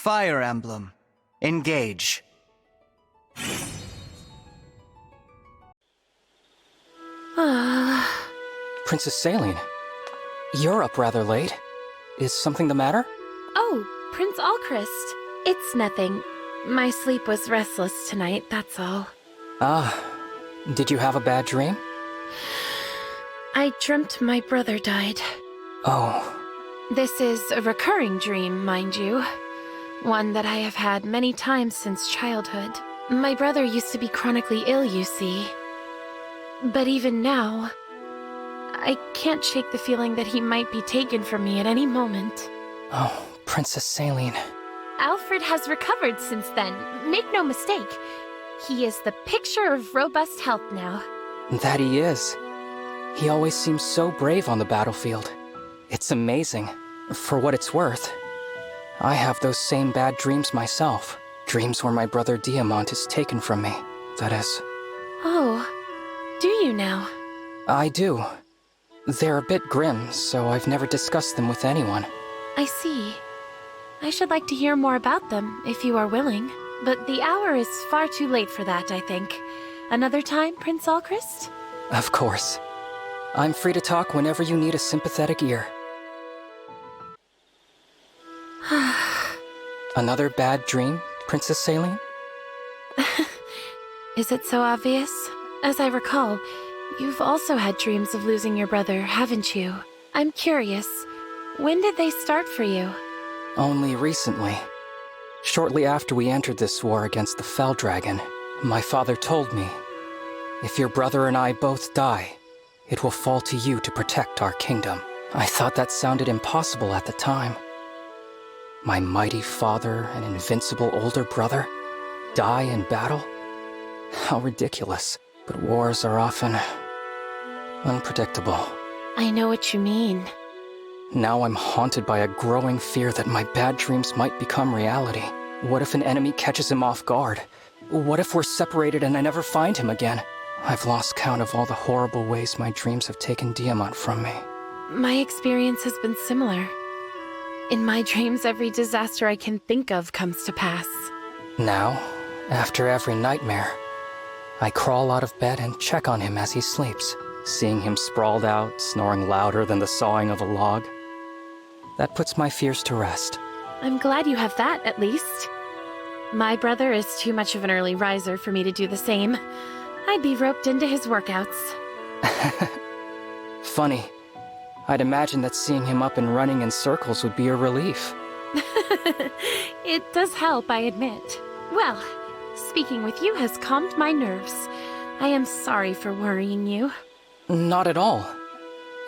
Fire Emblem. Engage. Princess Celine, you're up rather late. Is something the matter? Oh, Prince Alchrist. It's nothing. My sleep was restless tonight, that's all. Did you have a bad dream? I dreamt my brother died. Oh, This is a recurring dream, mind you. One that I have had many times since childhood. My brother used to be chronically ill, you see. But even now, I can't shake the feeling that he might be taken from me at any moment. oh, Princess Celine. Alfred has recovered since then, make no mistake. He is the picture of robust health now. That he is. He always seems so brave on the battlefield. It's amazing. For what it's worth, I have those same bad dreams myself. Dreams where my brother Diamant is taken from me, that is. Oh, do you now? I do. They're a bit grim, so I've never discussed them with anyone. I see. I should like to hear more about them, if you are willing. But the hour is far too late for that, I think. Another time, Prince Alchrist? Of course. I'm free to talk whenever you need a sympathetic ear. Another bad dream, Princess Celine? Is it so obvious? As I recall, you've also had dreams of losing your brother, haven't you? I'm curious, when did they start for you? Only recently. Shortly after we entered this war against the Fell Dragon, my father told me, if your brother and I both die, it will fall to you to protect our kingdom. I thought that sounded impossible at the time. My mighty father and invincible older brother die in battle? How ridiculous. But wars are often unpredictable. I know what you mean. Now I'm haunted by a growing fear that my bad dreams might become reality. What if an enemy catches him off guard? What if we're separated and I never find him again? I've lost count of all the horrible ways my dreams have taken Diamant from me. My experience has been similar. In my dreams, every disaster I can think of comes to pass. Now, after every nightmare, I crawl out of bed and check on him as he sleeps, seeing him sprawled out, snoring louder than the sawing of a log. That puts my fears to rest. I'm glad you have that, at least. My brother is too much of an early riser for me to do the same. I'd be roped into his workouts. Funny. I'd imagine that seeing him up and running in circles would be a relief. It does help, I admit. Well, speaking with you has calmed my nerves. I am sorry for worrying you. Not at all.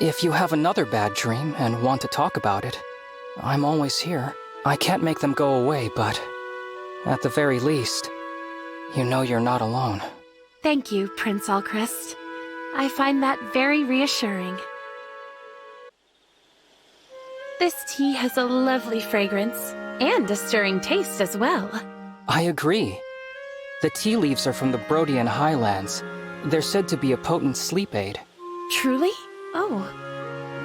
If you have another bad dream and want to talk about it, I'm always here. I can't make them go away, but at the very least, you know you're not alone. Thank you, Prince Alchrist. I find that very reassuring. This tea has a lovely fragrance, and a stirring taste as well. I agree. The tea leaves are from the Brodian Highlands. They're said to be a potent sleep aid. Truly? Oh,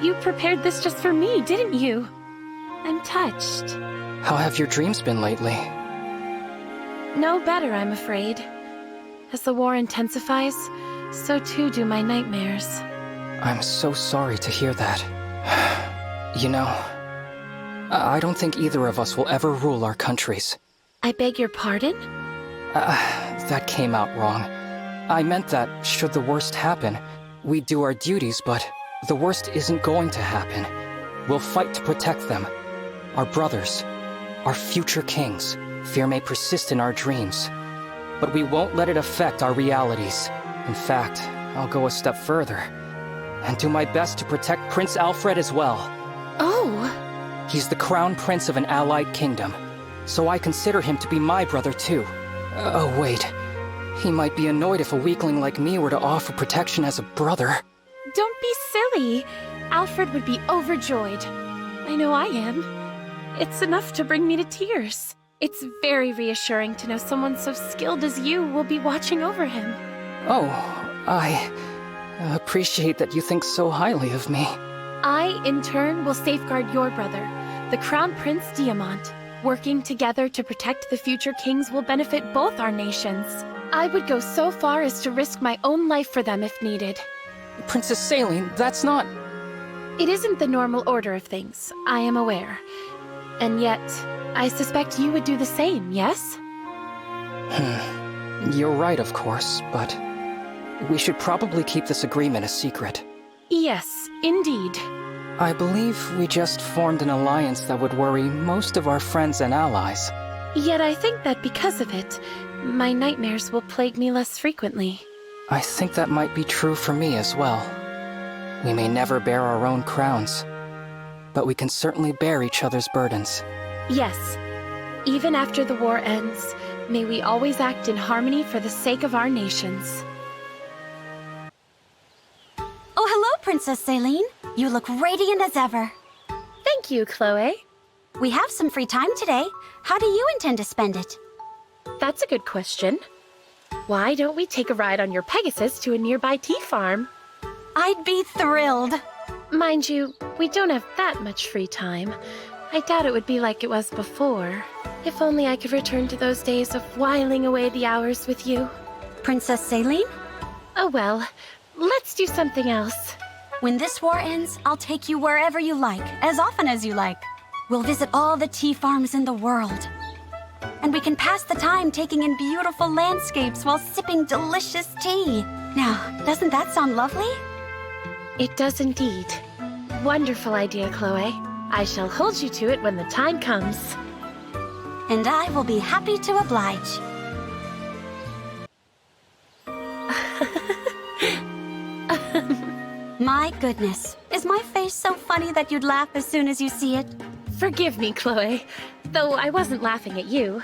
you prepared this just for me, didn't you? I'm touched. How have your dreams been lately? No better, I'm afraid. As the war intensifies, so too do my nightmares. I'm so sorry to hear that. You know, I don't think either of us will ever rule our countries. I beg your pardon? That came out wrong. I meant that, should the worst happen, we'd do our duties, but the worst isn't going to happen. We'll fight to protect them. Our brothers. Our future kings. Fear may persist in our dreams, but we won't let it affect our realities. In fact, I'll go a step further and do my best to protect Prince Alfred as well. Oh! He's the crown prince of an allied kingdom, so I consider him to be my brother too. Oh wait, he might be annoyed if a weakling like me were to offer protection as a brother. Don't be silly. Alfred would be overjoyed. I know I am. It's enough to bring me to tears. It's very reassuring to know someone so skilled as you will be watching over him. Oh, I appreciate that you think so highly of me. I, in turn, will safeguard your brother, the Crown Prince Diamant. Working together to protect the future kings will benefit both our nations. I would go so far as to risk my own life for them if needed. Princess Celine, that's not... It isn't the normal order of things, I am aware. And yet, I suspect you would do the same, yes? You're right, of course, but... we should probably keep this agreement a secret. Yes, indeed. I believe we just formed an alliance that would worry most of our friends and allies. Yet I think that because of it, my nightmares will plague me less frequently. I think that might be true for me as well. We may never bear our own crowns, but we can certainly bear each other's burdens. Yes. Even after the war ends, may we always act in harmony for the sake of our nations. Oh, hello, Princess Celine. You look radiant as ever. Thank you, Chloe. We have some free time today. How do you intend to spend it? That's a good question. Why don't we take a ride on your Pegasus to a nearby tea farm? I'd be thrilled. Mind you, we don't have that much free time. I doubt it would be like it was before. If only I could return to those days of whiling away the hours with you. Princess Celine? Oh well, let's do something else. When this war ends, I'll take you wherever you like, as often as you like. We'll visit all the tea farms in the world. And we can pass the time taking in beautiful landscapes while sipping delicious tea. Now, doesn't that sound lovely? It does indeed. Wonderful idea, Chloe. I shall hold you to it when the time comes. And I will be happy to oblige. My goodness, is my face so funny that you'd laugh as soon as you see it? Forgive me, Chloe, though I wasn't laughing at you.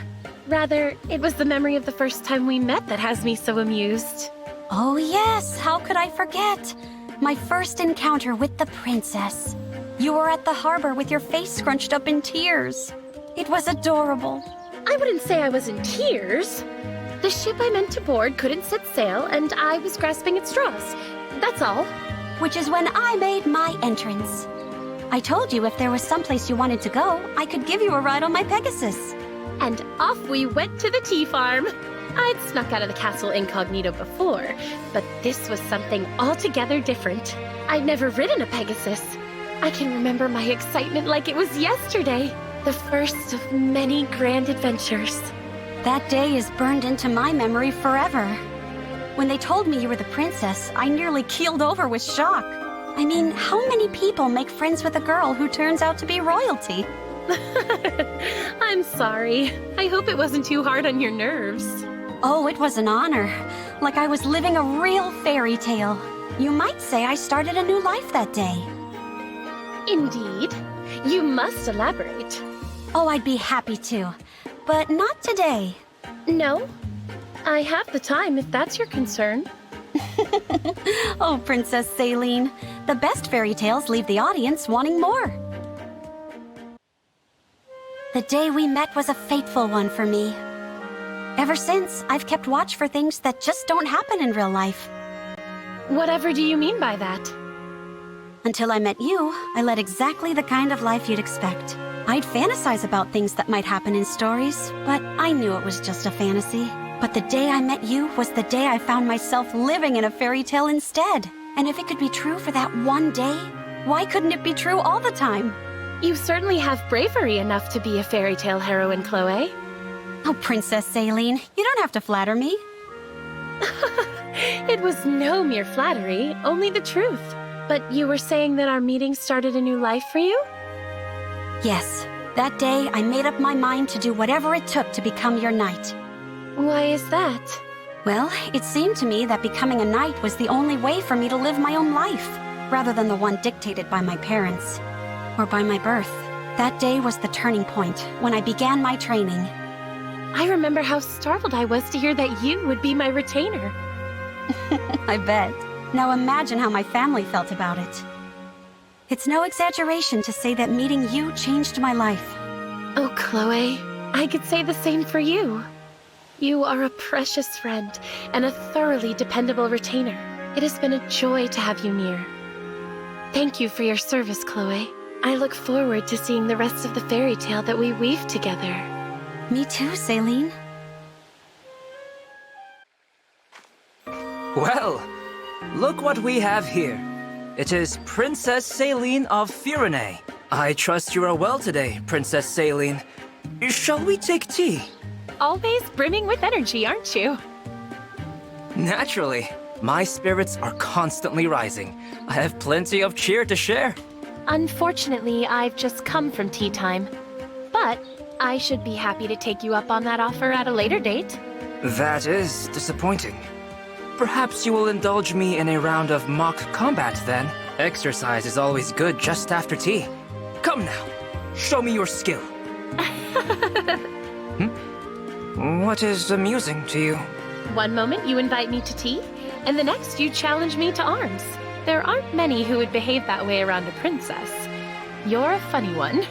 Rather, it was the memory of the first time we met that has me so amused. Oh yes, how could I forget? My first encounter with the princess. You were at the harbor with your face scrunched up in tears. It was adorable. I wouldn't say I was in tears. The ship I meant to board couldn't set sail, and I was grasping at straws. That's all. Which is when I made my entrance. I told you if there was someplace you wanted to go, I could give you a ride on my Pegasus. And off we went to the tea farm. I'd snuck out of the castle incognito before, but this was something altogether different. I'd never ridden a Pegasus. I can remember my excitement like it was yesterday. The first of many grand adventures. That day is burned into my memory forever. When they told me you were the princess, I nearly keeled over with shock. I mean, how many people make friends with a girl who turns out to be royalty? I'm sorry. I hope it wasn't too hard on your nerves. Oh, it was an honor. Like I was living a real fairy tale. You might say I started a new life that day. Indeed. You must elaborate. Oh, I'd be happy to. But not today. No? I have the time if that's your concern. Oh, Princess Celine. The best fairy tales leave the audience wanting more. The day we met was a fateful one for me. Ever since, I've kept watch for things that just don't happen in real life. Whatever do you mean by that? Until I met you, I led exactly the kind of life you'd expect. I'd fantasize about things that might happen in stories, but I knew it was just a fantasy. But the day I met you was the day I found myself living in a fairy tale instead. And if it could be true for that one day, why couldn't it be true all the time? You certainly have bravery enough to be a fairy tale heroine, Chloe. Oh, Princess Celine, you don't have to flatter me. It was no mere flattery, only the truth. But you were saying that our meeting started a new life for you? Yes, that day I made up my mind to do whatever it took to become your knight. Why is that? Well, it seemed to me that becoming a knight was the only way for me to live my own life, rather than the one dictated by my parents, or by my birth. That day was the turning point, when I began my training. I remember how startled I was to hear that you would be my retainer. I bet. Now imagine how my family felt about it. It's no exaggeration to say that meeting you changed my life. Oh, Chloe, I could say the same for you. You are a precious friend and a thoroughly dependable retainer. It has been a joy to have you near. Thank you for your service, Chloe. I look forward to seeing the rest of the fairy tale that we weave together. Me too, Celine. Well, look what we have here. It is Princess Celine of Firene. I trust you are well today, Princess Celine. Shall we take tea? Always brimming with energy, aren't you? Naturally. My spirits are constantly rising. I have plenty of cheer to share. Unfortunately, I've just come from tea time. But I should be happy to take you up on that offer at a later date. That is disappointing. Perhaps you will indulge me in a round of mock combat then. Exercise is always good just after tea. Come now, show me your skill. What is amusing to you? One moment you invite me to tea, and the next you challenge me to arms. There aren't many who would behave that way around a princess. You're a funny one.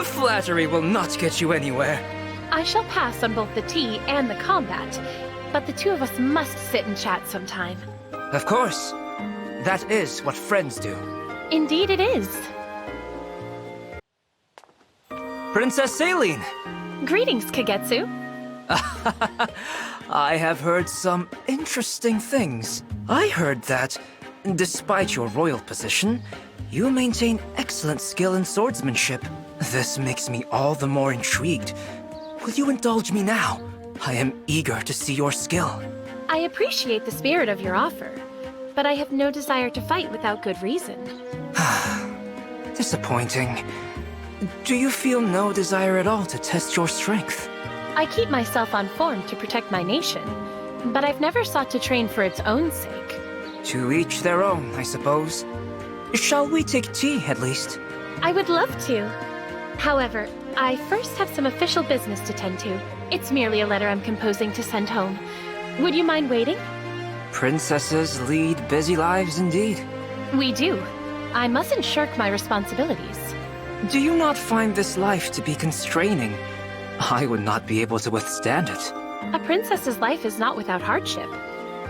Flattery will not get you anywhere. I shall pass on both the tea and the combat, but the two of us must sit and chat sometime. Of course. That is what friends do. Indeed it is. Princess Celine! Greetings, Kagetsu. I have heard some interesting things. I heard that, despite your royal position, you maintain excellent skill in swordsmanship. This makes me all the more intrigued. Will you indulge me now? I am eager to see your skill. I appreciate the spirit of your offer, but I have no desire to fight without good reason. Disappointing. Do you feel no desire at all to test your strength? I keep myself on form to protect my nation, but I've never sought to train for its own sake. To each their own, I suppose. Shall we take tea, at least? I would love to. However, I first have some official business to tend to. It's merely a letter I'm composing to send home. Would you mind waiting? Princesses lead busy lives indeed. We do. I mustn't shirk my responsibilities. Do you not find this life to be constraining? I would not be able to withstand it. A princess's life is not without hardship,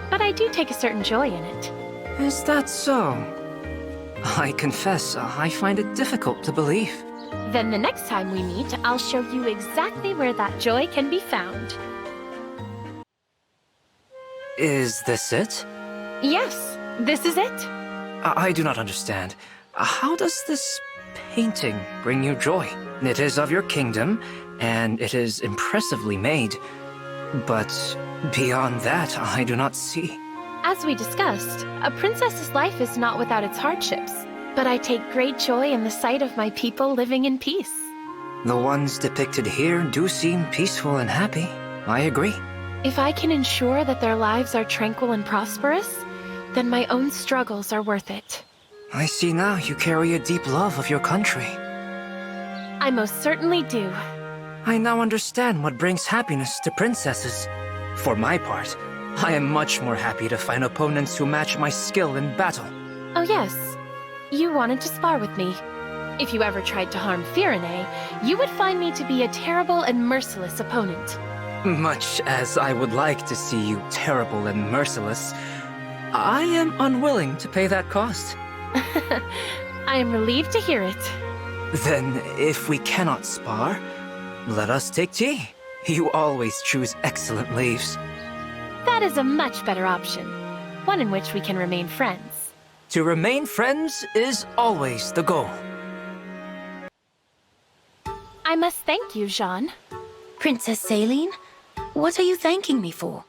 but I do take a certain joy in it. Is that so? I confess, I find it difficult to believe. Then the next time we meet, I'll show you exactly where that joy can be found. Is this it? Yes, this is it. I do not understand. How does this painting bring you joy? It is of your kingdom, and it is impressively made. But beyond that, I do not see. As we discussed, a princess's life is not without its hardships, but I take great joy in the sight of my people living in peace. The ones depicted here do seem peaceful and happy. I agree. If I can ensure that their lives are tranquil and prosperous, then my own struggles are worth it. I see now you carry a deep love of your country. I most certainly do. I now understand what brings happiness to princesses. For my part, I am much more happy to find opponents who match my skill in battle. Oh yes, you wanted to spar with me. If you ever tried to harm Firene, you would find me to be a terrible and merciless opponent. Much as I would like to see you terrible and merciless, I am unwilling to pay that cost. I am relieved to hear it. Then, if we cannot spar, let us take tea. You always choose excellent leaves. That is a much better option. One in which we can remain friends. To remain friends is always the goal. I must thank you, Jean. Princess Celine, what are you thanking me for?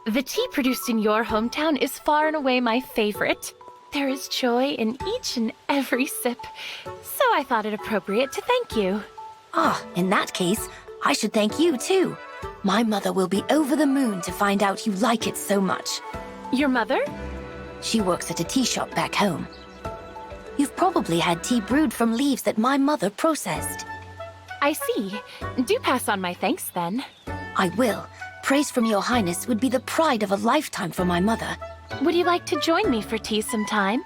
The tea produced in your hometown is far and away my favorite. There is joy in each and every sip, so I thought it appropriate to thank you. Ah, in that case, I should thank you too. My mother will be over the moon to find out you like it so much. Your mother? She works at a tea shop back home. You've probably had tea brewed from leaves that my mother processed. I see. Do pass on my thanks, then. I will. Praise from your highness would be the pride of a lifetime for my mother. Would you like to join me for tea sometime?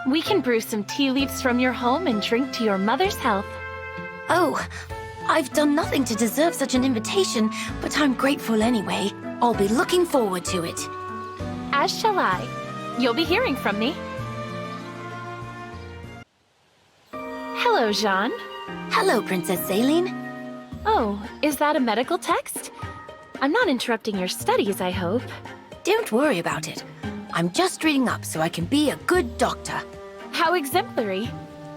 We can brew some tea leaves from your home and drink to your mother's health. Oh, I've done nothing to deserve such an invitation, but I'm grateful anyway. I'll be looking forward to it. As shall I. You'll be hearing from me. Hello, Jean. Hello, Princess Celine. Oh, is that a medical text? I'm not interrupting your studies, I hope. Don't worry about it. I'm just reading up so I can be a good doctor. How exemplary.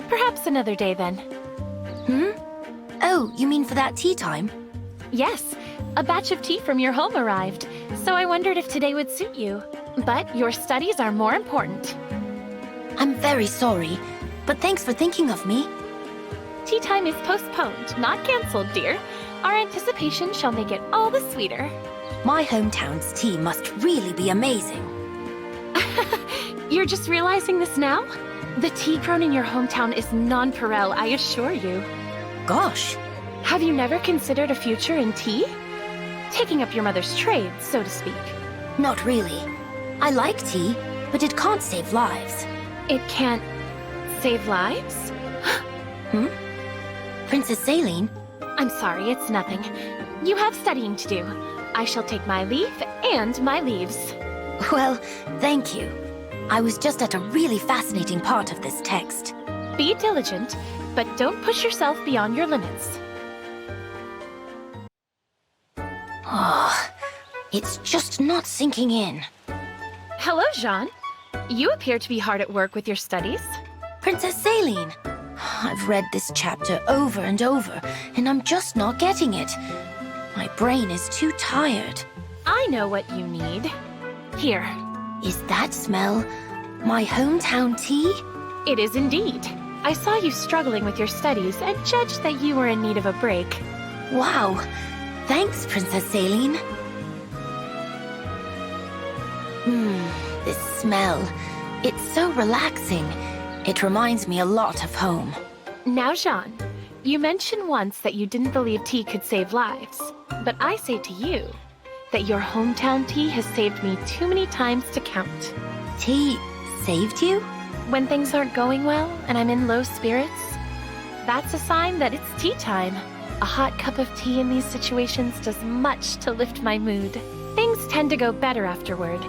Perhaps another day, then. Oh, you mean for that tea time? Yes, a batch of tea from your home arrived, so I wondered if today would suit you. But your studies are more important. I'm very sorry, but thanks for thinking of me. Tea time is postponed, not cancelled, dear. Our anticipation shall make it all the sweeter. My hometown's tea must really be amazing. You're just realizing this now? The tea grown in your hometown is nonpareil, I assure you. Gosh, Have you never considered a future in tea? Taking up your mother's trade, so to speak. not really. I like tea, but it can't save lives. It can't save lives? Princess Celine, I'm sorry, it's nothing. You have studying to do. I shall take my leave and my leaves. well, thank you. I was just at a really fascinating part of this text. Be diligent, but don't push yourself beyond your limits. Oh, it's just not sinking in. Hello, Jean. You appear to be hard at work with your studies. Princess Celine, I've read this chapter over and over, and I'm just not getting it. My brain is too tired. I know what you need. Here. Is that smell my hometown tea? It is indeed. I saw you struggling with your studies and judged that you were in need of a break. Wow. Thanks, Princess Celine. This smell. It's so relaxing. It reminds me a lot of home. Now, Jean, you mentioned once that you didn't believe tea could save lives. But I say to you that your hometown tea has saved me too many times to count. Tea saved you? When things aren't going well and I'm in low spirits, that's a sign that it's tea time. A hot cup of tea in these situations does much to lift my mood. Things tend to go better afterward,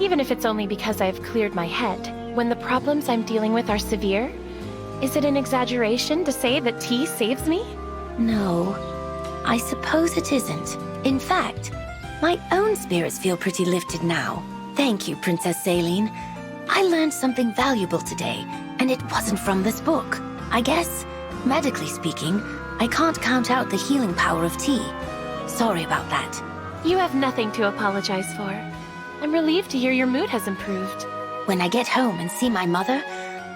even if it's only because I've cleared my head. When the problems I'm dealing with are severe, is it an exaggeration to say that tea saves me? No, I suppose it isn't. In fact, my own spirits feel pretty lifted now. Thank you, Princess Celine. I learned something valuable today, and it wasn't from this book. I guess, medically speaking, I can't count out the healing power of tea. Sorry about that. You have nothing to apologize for. I'm relieved to hear your mood has improved. When I get home and see my mother,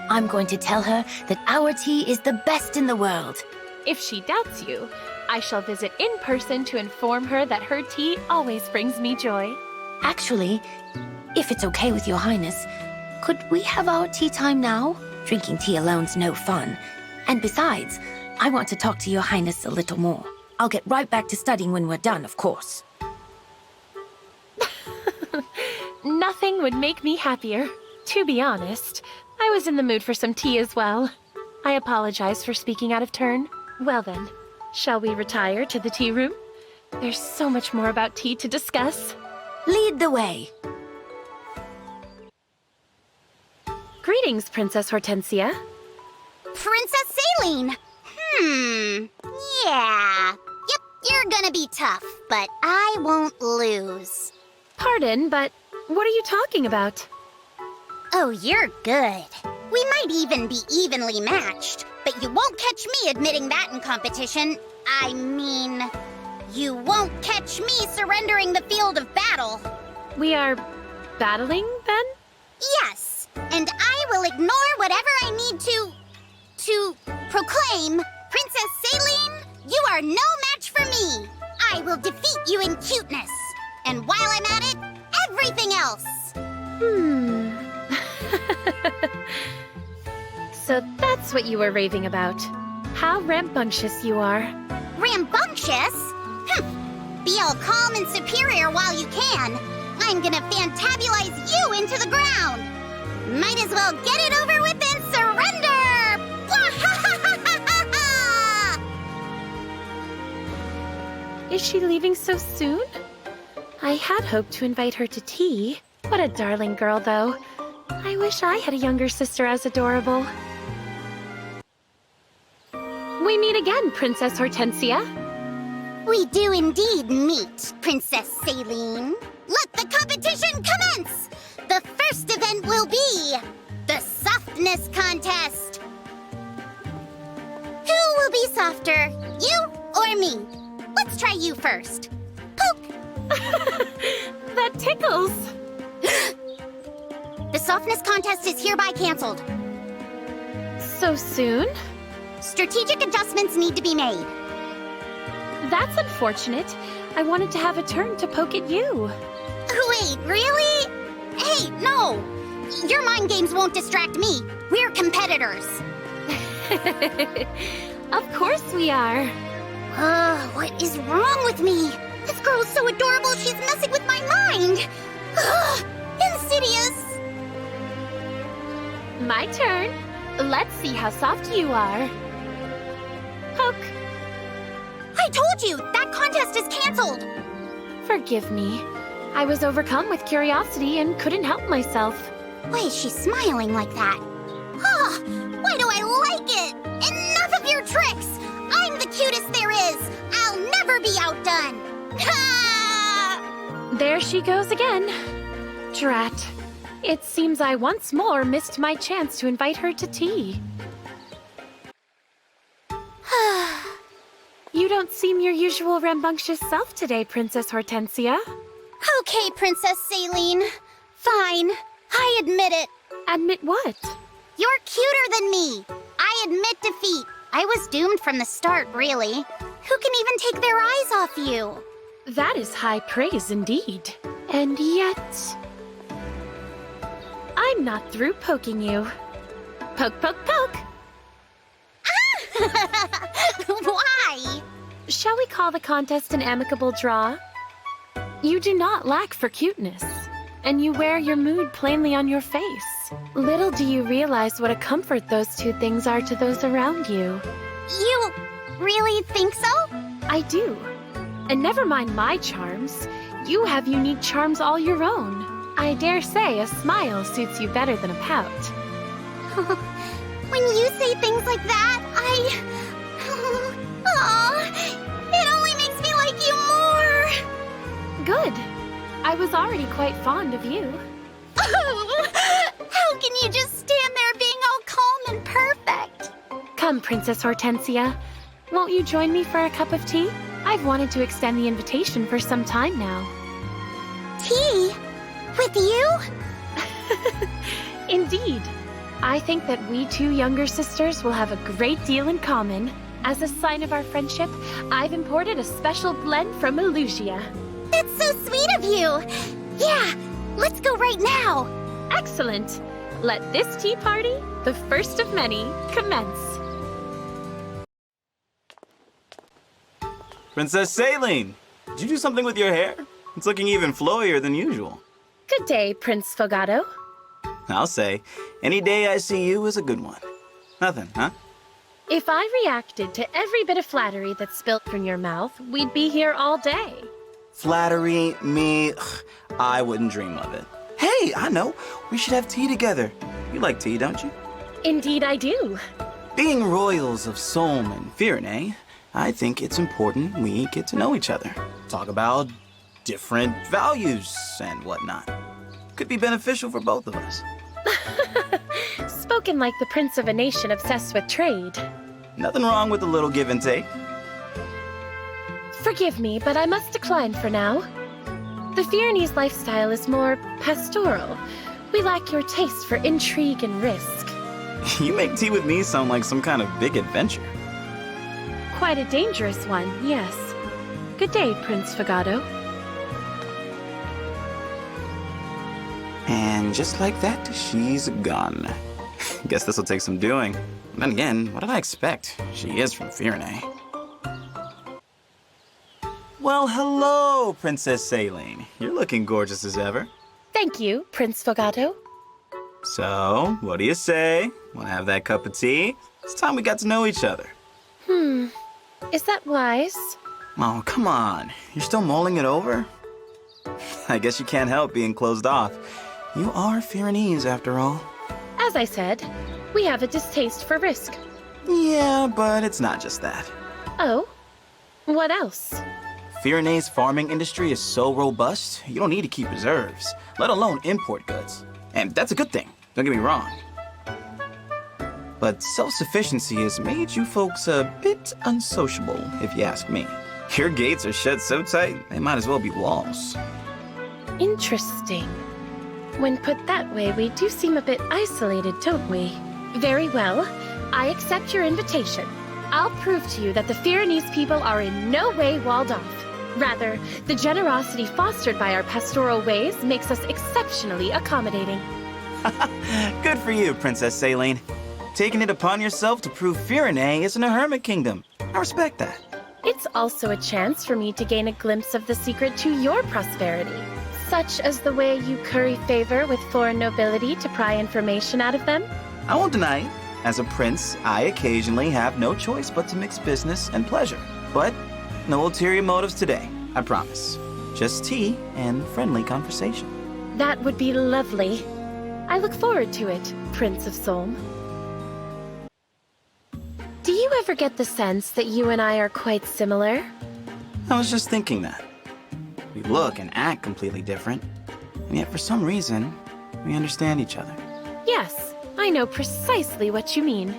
I'm going to tell her that our tea is the best in the world. If she doubts you, I shall visit in person to inform her that her tea always brings me joy. Actually, if it's okay with your highness, could we have our tea time now? Drinking tea alone's no fun. And besides, I want to talk to your highness a little more. I'll get right back to studying when we're done, of course. Nothing would make me happier. To be honest, I was in the mood for some tea as well. I apologize for speaking out of turn. Well then, shall we retire to the tea room? There's so much more about tea to discuss. Lead the way. Greetings, Princess Hortensia. Princess Celine! Yeah. Yep, you're gonna be tough, but I won't lose. Pardon, but what are you talking about? Oh, you're good. We might even be evenly matched, but you won't catch me admitting that in competition. I mean, you won't catch me surrendering the field of battle. We are battling, then? Yes, and I will ignore whatever I need to proclaim. Princess Celine, you are no match for me. I will defeat you in cuteness. And while I'm at it, everything else. So that's what you were raving about. How rambunctious you are. Rambunctious? Be all calm and superior while you can. I'm gonna fantabulize you into the ground. Might as well get it over with and surrender! Is she leaving so soon? I had hoped to invite her to tea. What a darling girl, though. I wish I had a younger sister as adorable. We meet again, Princess Hortensia. We do indeed meet, Princess Celine. Let the competition commence! The first event will be the softness contest. Who will be softer, you or me? Let's try you first. Poke! That tickles. The softness contest is hereby canceled. So soon? Strategic adjustments need to be made. That's unfortunate. I wanted to have a turn to poke at you. Wait, really? Hey, no! Your mind games won't distract me. We're competitors. Of course we are. What is wrong with me? This girl's so adorable, she's messing with my mind. Insidious. My turn. Let's see how soft you are. Poke. I told you, that contest is canceled. Forgive me. I was overcome with curiosity and couldn't help myself. Why is she smiling like that? Why do I like it? Enough of your tricks! I'm the cutest there is! I'll never be outdone! Ha! There she goes again. Drat. It seems I once more missed my chance to invite her to tea. You don't seem your usual rambunctious self today, Princess Hortensia. Okay, Princess Celine. Fine. I admit it. Admit what? You're cuter than me. I admit defeat. I was doomed from the start, really. Who can even take their eyes off you? That is high praise indeed. And yet... I'm not through poking you. Poke, poke, poke! Why? Shall we call the contest an amicable draw? You do not lack for cuteness, and you wear your mood plainly on your face. Little do you realize what a comfort those two things are to those around you. You really think so? I do. And never mind my charms, you have unique charms all your own. I dare say a smile suits you better than a pout. When you say things like that, it only makes me like you more! Good. I was already quite fond of you. How can you just stand there being all calm and perfect? Come, Princess Hortensia. Won't you join me for a cup of tea? I've wanted to extend the invitation for some time now. Tea? With you? Indeed. I think that we two younger sisters will have a great deal in common. As a sign of our friendship, I've imported a special blend from Elusia. That's so sweet of you! Yeah, let's go right now! Excellent! Let this tea party, the first of many, commence. Princess Celine, did you do something with your hair? It's looking even flowier than usual. Good day, Prince Fogato. I'll say, any day I see you is a good one. Nothing, huh? If I reacted to every bit of flattery that's spilt from your mouth, we'd be here all day. Flattery, me, I wouldn't dream of it. Hey, I know, we should have tea together. You like tea, don't you? Indeed I do. Being royals of Solm and Firene, I think it's important we get to know each other. Talk about different values and whatnot. Could be beneficial for both of us. Spoken like the prince of a nation obsessed with trade. Nothing wrong with a little give and take. Forgive me, but I must decline for now. The Firenese lifestyle is more pastoral. We lack your taste for intrigue and risk. You make tea with me sound like some kind of big adventure. Quite a dangerous one, yes. Good day, Prince Fogato. And just like that, she's gone. Guess this'll take some doing. Then again, what did I expect? She is from Firene. Well, hello, Princess Celine. You're looking gorgeous as ever. Thank you, Prince Fogato. So, what do you say? Want to have that cup of tea? It's time we got to know each other. Is that wise? Oh, come on. You're still mulling it over? I guess you can't help being closed off. You are Firenese, after all. As I said, we have a distaste for risk. Yeah, but it's not just that. Oh? What else? Firene's farming industry is so robust, you don't need to keep reserves, let alone import goods. And that's a good thing, don't get me wrong. But self-sufficiency has made you folks a bit unsociable, if you ask me. Your gates are shut so tight, they might as well be walls. Interesting. When put that way, we do seem a bit isolated, don't we? Very well. I accept your invitation. I'll prove to you that the Firenese people are in no way walled off. Rather, the generosity fostered by our pastoral ways makes us exceptionally accommodating. Good for you, Princess Celine. Taking it upon yourself to prove Firene isn't a hermit kingdom. I respect that. It's also a chance for me to gain a glimpse of the secret to your prosperity, such as the way you curry favor with foreign nobility to pry information out of them. I won't deny it. As a prince, I occasionally have no choice but to mix business and pleasure. But no ulterior motives today, I promise. Just tea and friendly conversation. That would be lovely. I look forward to it, Prince of Solm. Do you ever get the sense that you and I are quite similar? I was just thinking that. We look and act completely different, and yet for some reason, we understand each other. Yes, I know precisely what you mean.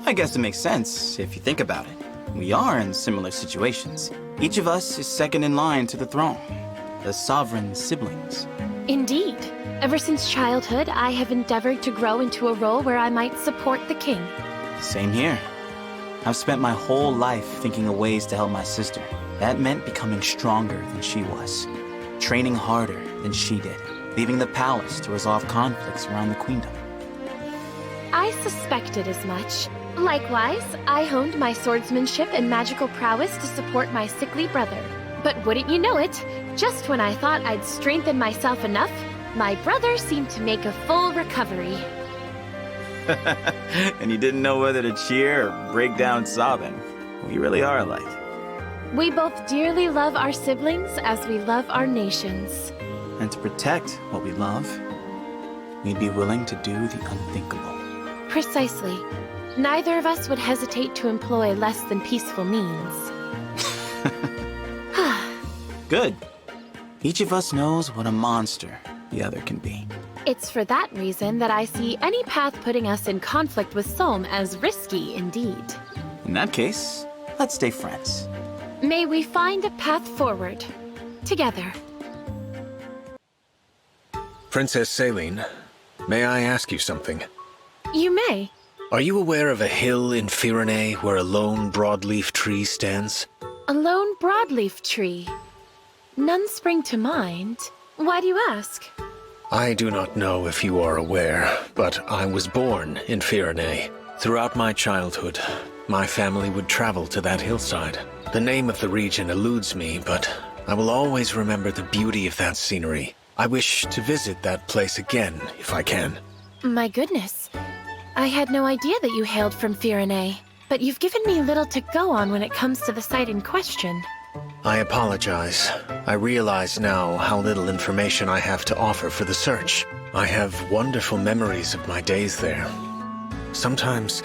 I guess it makes sense if you think about it. We are in similar situations. Each of us is second in line to the throne, the sovereign siblings. Indeed. Ever since childhood, I have endeavored to grow into a role where I might support the king. Same here. I've spent my whole life thinking of ways to help my sister. That meant becoming stronger than she was, training harder than she did, leaving the palace to resolve conflicts around the queendom. I suspected as much. Likewise, I honed my swordsmanship and magical prowess to support my sickly brother. But wouldn't you know it, just when I thought I'd strengthened myself enough, my brother seemed to make a full recovery. And you didn't know whether to cheer or break down sobbing. We really are alike. We both dearly love our siblings as we love our nations. And to protect what we love, we'd be willing to do the unthinkable. Precisely. Neither of us would hesitate to employ less than peaceful means. Good. Each of us knows what a monster the other can be. It's for that reason that I see any path putting us in conflict with Solm as risky indeed. In that case, let's stay friends. May we find a path forward. Together. Princess Celine, may I ask you something? You may. Are you aware of a hill in Firene where a lone broadleaf tree stands? A lone broadleaf tree. None spring to mind. Why do you ask? I do not know if you are aware, but I was born in Firene. Throughout my childhood, my family would travel to that hillside. The name of the region eludes me, but I will always remember the beauty of that scenery. I wish to visit that place again, if I can. My goodness. I had no idea that you hailed from Firene, but you've given me little to go on when it comes to the site in question. I apologize. I realize now how little information I have to offer for the search. I have wonderful memories of my days there. Sometimes,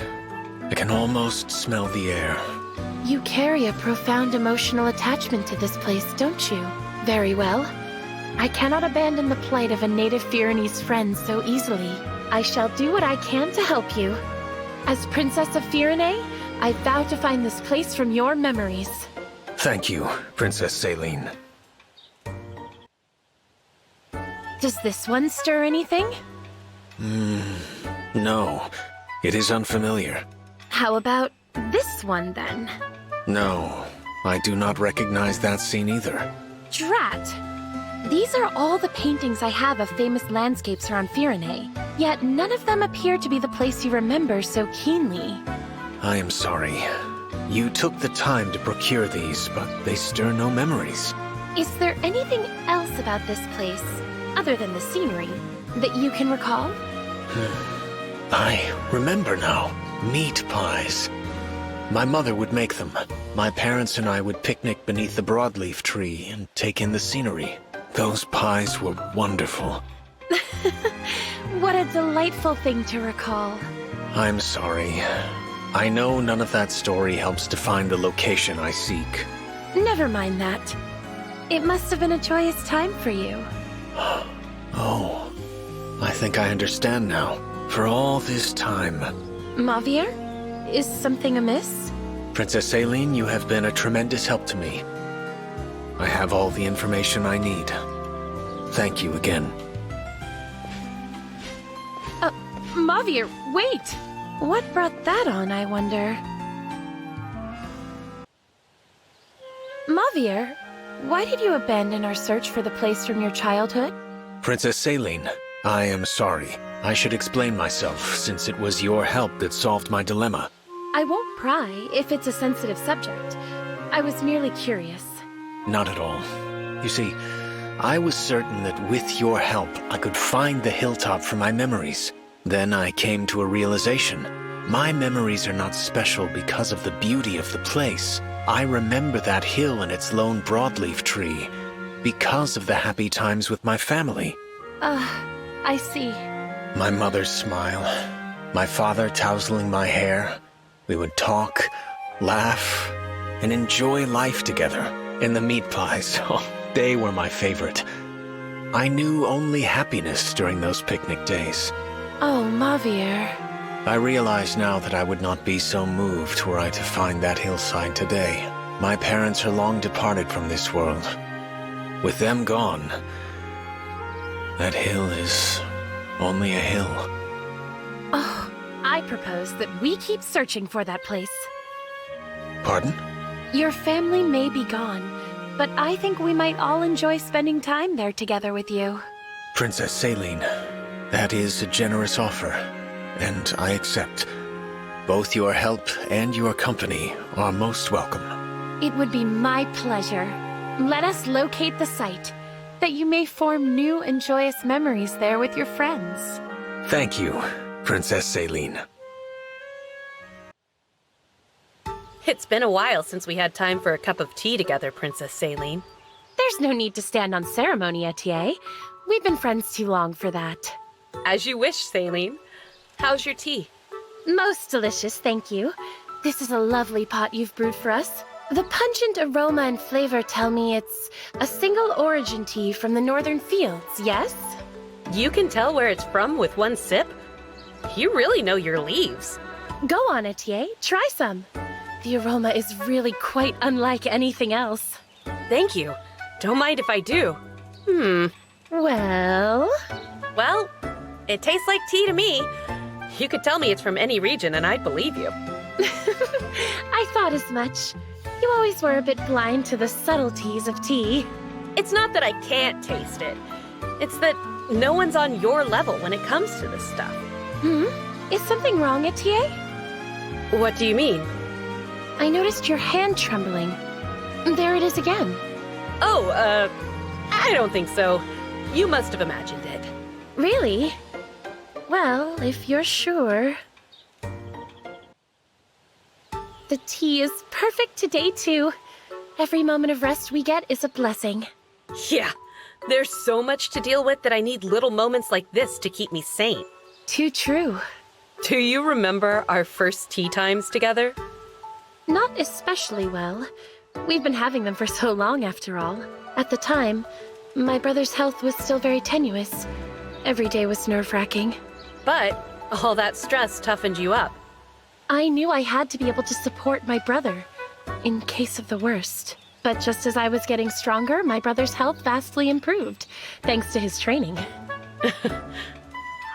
I can almost smell the air. You carry a profound emotional attachment to this place, don't you? Very well. I cannot abandon the plight of a native Firenese friend so easily. I shall do what I can to help you. As Princess of Firene, I vow to find this place from your memories. Thank you, Princess Celine. Does this one stir anything? No. It is unfamiliar. How about this one, then? No, I do not recognize that scene either. Drat! These are all the paintings I have of famous landscapes around Firene, yet none of them appear to be the place you remember so keenly. I am sorry. You took the time to procure these, but they stir no memories. Is there anything else about this place, other than the scenery, that you can recall? I remember now. Meat pies. My mother would make them. My parents and I would picnic beneath the broadleaf tree and take in the scenery. Those pies were wonderful. What a delightful thing to recall. I'm sorry. I know none of that story helps define the location I seek. Never mind that. It must have been a joyous time for you. Oh, I think I understand now. For all this time. Mavier? Is something amiss? Princess Celine, you have been a tremendous help to me. I have all the information I need. Thank you again. Mavier, wait! What brought that on, I wonder? Mavier, why did you abandon our search for the place from your childhood? Princess Celine, I am sorry. I should explain myself, since it was your help that solved my dilemma. I won't pry if it's a sensitive subject. I was merely curious. Not at all. You see, I was certain that with your help, I could find the hilltop for my memories. Then I came to a realization. My memories are not special because of the beauty of the place. I remember that hill and its lone broadleaf tree because of the happy times with my family. I see. My mother's smile, my father tousling my hair. We would talk, laugh, and enjoy life together. And the meat pies, oh, they were my favorite. I knew only happiness during those picnic days. Oh, Mavier. I realize now that I would not be so moved were I to find that hillside today. My parents are long departed from this world. With them gone, that hill is only a hill. Oh, I propose that we keep searching for that place. Pardon? Your family may be gone, but I think we might all enjoy spending time there together with you. Princess Celine, that is a generous offer, and I accept. Both your help and your company are most welcome. It would be my pleasure. Let us locate the site, that you may form new and joyous memories there with your friends. Thank you, Princess Celine. It's been a while since we had time for a cup of tea together, Princess Celine. There's no need to stand on ceremony, Etier. We've been friends too long for that. As you wish, Celine. How's your tea? Most delicious, thank you. This is a lovely pot you've brewed for us. The pungent aroma and flavor tell me it's a single origin tea from the northern fields, yes? You can tell where it's from with one sip? You really know your leaves. Go on, Etier. Try some. The aroma is really quite unlike anything else. Thank you. Don't mind if I do. Well, it tastes like tea to me. You could tell me it's from any region and I'd believe you. I thought as much. You always were a bit blind to the subtleties of tea. It's not that I can't taste it. It's that no one's on your level when it comes to this stuff. Is something wrong, Etier? What do you mean? I noticed your hand trembling. There it is again. Oh, I don't think so. You must have imagined it. Really? Well, if you're sure. The tea is perfect today, too. Every moment of rest we get is a blessing. Yeah, there's so much to deal with that I need little moments like this to keep me sane. Too true. Do you remember our first tea times together? Not especially well. We've been having them for so long, after all. At the time, my brother's health was still very tenuous. Every day was nerve-wracking. But all that stress toughened you up. I knew I had to be able to support my brother, in case of the worst. But just as I was getting stronger, my brother's health vastly improved, thanks to his training.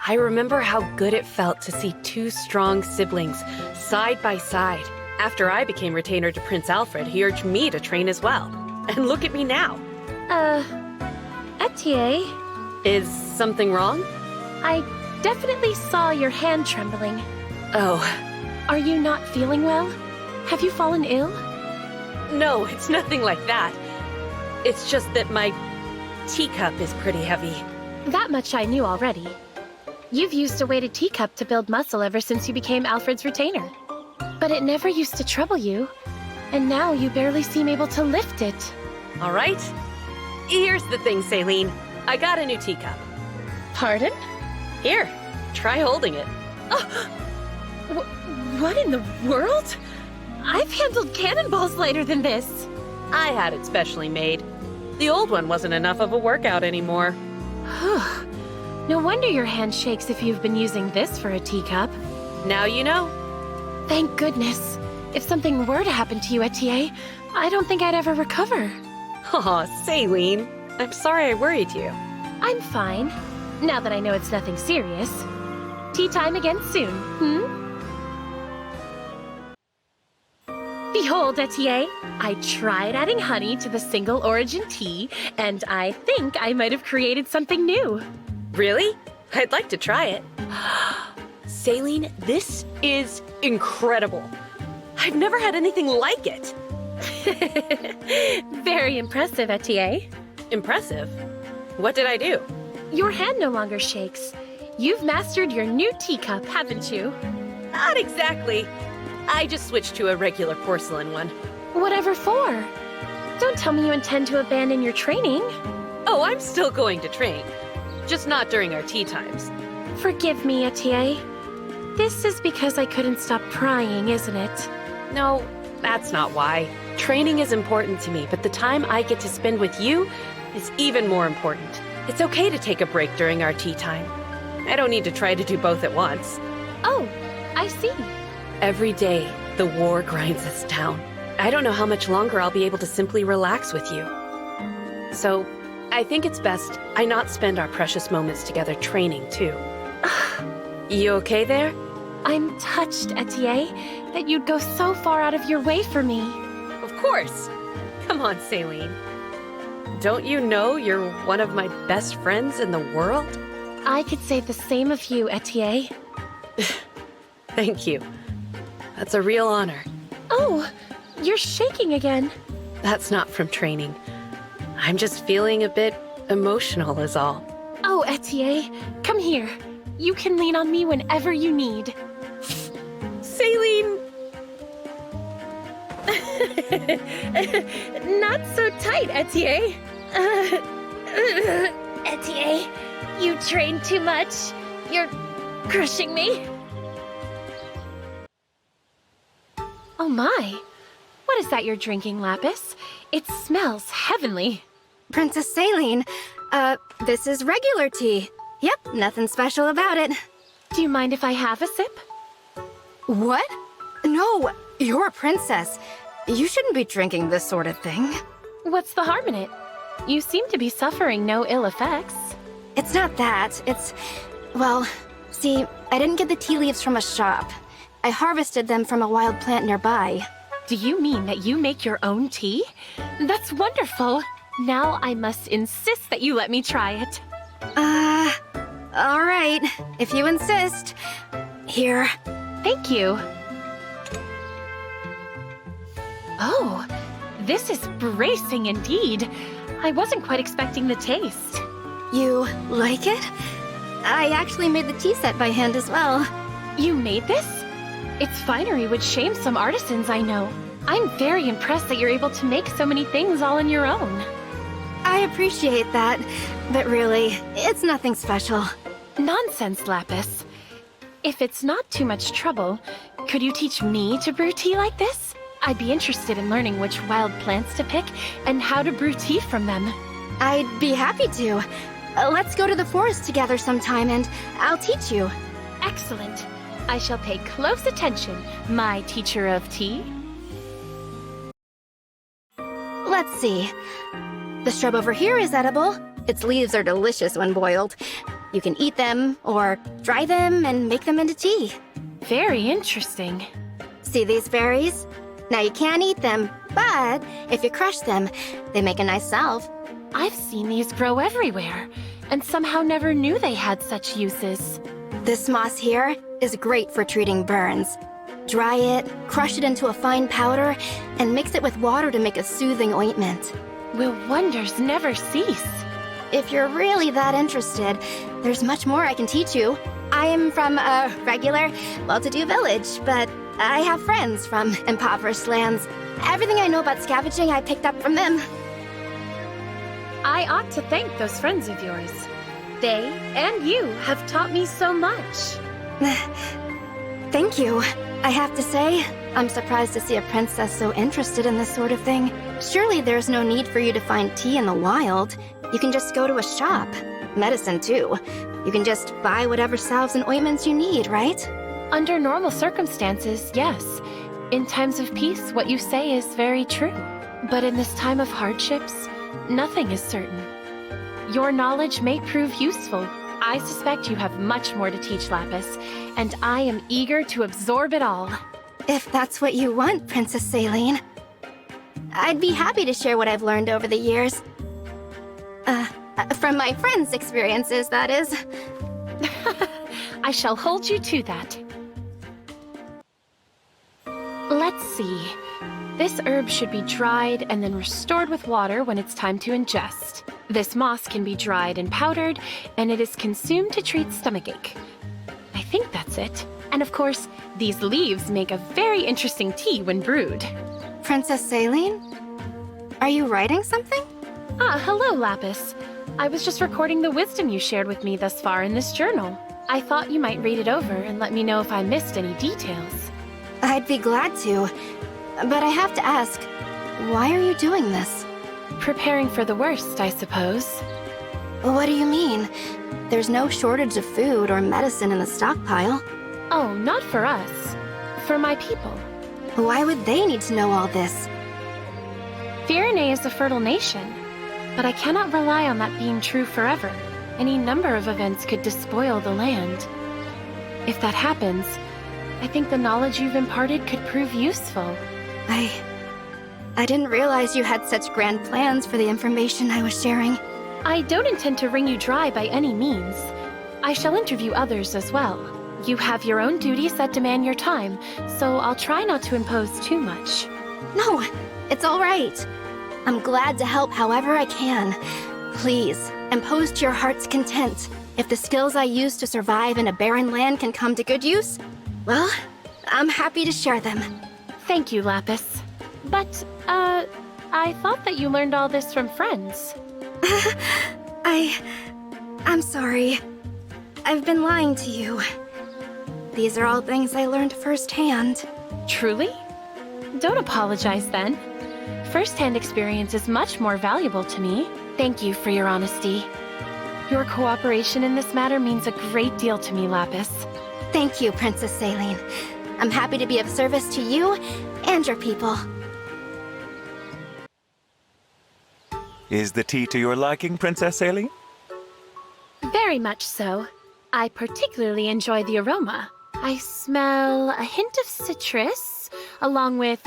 I remember how good it felt to see two strong siblings, side by side. After I became retainer to Prince Alfred, he urged me to train as well. And look at me now. Etier? Is something wrong? I definitely saw your hand trembling. Oh. Are you not feeling well? Have you fallen ill? No, it's nothing like that. It's just that my teacup is pretty heavy. That much I knew already. You've used a weighted teacup to build muscle ever since you became Alfred's retainer. But it never used to trouble you. And now you barely seem able to lift it. All right. Here's the thing, Celine. I got a new teacup. Pardon? Here, try holding it. Oh, What in the world? I've handled cannonballs lighter than this. I had it specially made. The old one wasn't enough of a workout anymore. No wonder your hand shakes if you've been using this for a teacup. Now you know. Thank goodness. If something were to happen to you, Etienne, I don't think I'd ever recover. Aw, Celine. I'm sorry I worried you. I'm fine, now that I know it's nothing serious. Tea time again soon, Behold, Etienne, I tried adding honey to the single origin tea, and I think I might have created something new. Really? I'd like to try it. Celine, this is incredible. I've never had anything like it. Very impressive, Etienne. Impressive? What did I do? Your hand no longer shakes. You've mastered your new teacup, haven't you? Not exactly. I just switched to a regular porcelain one. Whatever for? Don't tell me you intend to abandon your training. Oh, I'm still going to train. Just not during our tea times. Forgive me, Etienne. This is because I couldn't stop prying, isn't it? No, that's not why. Training is important to me, but the time I get to spend with you is even more important. It's okay to take a break during our tea time. I don't need to try to do both at once. Oh, I see. Every day, the war grinds us down. I don't know how much longer I'll be able to simply relax with you. So, I think it's best I not spend our precious moments together training, too. You okay there? I'm touched, Etienne, that you'd go so far out of your way for me. Of course. Come on, Celine. Don't you know you're one of my best friends in the world? I could say the same of you, Etienne. Thank you. That's a real honor. Oh, you're shaking again. That's not from training. I'm just feeling a bit emotional is all. Oh, Etienne, come here. You can lean on me whenever you need. Celine! Not so tight, Etienne. Etienne, you train too much. You're crushing me. Oh my. What is that you're drinking, Lapis? It smells heavenly. Princess Celine, this is regular tea. Yep, nothing special about it. Do you mind if I have a sip? What? No, you're a princess. You shouldn't be drinking this sort of thing. What's the harm in it? You seem to be suffering no ill effects. It's not that. Well, see, I didn't get the tea leaves from a shop. I harvested them from a wild plant nearby. Do you mean that you make your own tea? That's wonderful. Now I must insist that you let me try it. All right, if you insist. Here. Thank you. Oh, this is bracing indeed. I wasn't quite expecting the taste. You like it? I actually made the tea set by hand as well. You made this? Its finery would shame some artisans I know. I'm very impressed that you're able to make so many things all on your own. I appreciate that, but really, it's nothing special. Nonsense, Lapis. If it's not too much trouble, could you teach me to brew tea like this? I'd be interested in learning which wild plants to pick and how to brew tea from them. I'd be happy to. Let's go to the forest together sometime and I'll teach you. Excellent. I shall pay close attention, my teacher of tea. Let's see. The shrub over here is edible. Its leaves are delicious when boiled. You can eat them, or dry them and make them into tea. Very interesting. See these berries? Now you can't eat them, but if you crush them, they make a nice salve. I've seen these grow everywhere, and somehow never knew they had such uses. This moss here is great for treating burns. Dry it, crush it into a fine powder, and mix it with water to make a soothing ointment. Will wonders never cease? If you're really that interested, there's much more I can teach you. I am from a regular, well-to-do village, but I have friends from impoverished lands. Everything I know about scavenging I picked up from them. I ought to thank those friends of yours. They and you have taught me so much. Thank you. I have to say, I'm surprised to see a princess so interested in this sort of thing. Surely there's no need for you to find tea in the wild. You can just go to a shop. Medicine, too. You can just buy whatever salves and ointments you need, right? Under normal circumstances, yes. In times of peace, what you say is very true. But in this time of hardships, nothing is certain. Your knowledge may prove useful. I suspect you have much more to teach, Lapis, and I am eager to absorb it all. If that's what you want, Princess Celine. I'd be happy to share what I've learned over the years. From my friends' experiences, that is. I shall hold you to that. Let's see. This herb should be dried and then restored with water when it's time to ingest. This moss can be dried and powdered, and it is consumed to treat stomachache. I think that's it. And of course, these leaves make a very interesting tea when brewed. Princess Celine? Are you writing something? Ah, hello, Lapis. I was just recording the wisdom you shared with me thus far in this journal. I thought you might read it over and let me know if I missed any details. I'd be glad to, but I have to ask, why are you doing this? Preparing for the worst, I suppose. What do you mean? There's no shortage of food or medicine in the stockpile. Oh, not for us. For my people. Why would they need to know all this? Firene is a fertile nation, but I cannot rely on that being true forever. Any number of events could despoil the land. If that happens, I think the knowledge you've imparted could prove useful. I didn't realize you had such grand plans for the information I was sharing. I don't intend to wring you dry by any means. I shall interview others as well. You have your own duties that demand your time, so I'll try not to impose too much. No, it's all right. I'm glad to help however I can. Please, impose to your heart's content. If the skills I use to survive in a barren land can come to good use, well, I'm happy to share them. Thank you, Lapis. But, I thought that you learned all this from friends. I'm sorry. I've been lying to you. These are all things I learned firsthand. Truly? Don't apologize then. First-hand experience is much more valuable to me. Thank you for your honesty. Your cooperation in this matter means a great deal to me, Lapis. Thank you, Princess Celine. I'm happy to be of service to you and your people. Is the tea to your liking, Princess Celine? Very much so. I particularly enjoy the aroma. I smell a hint of citrus, along with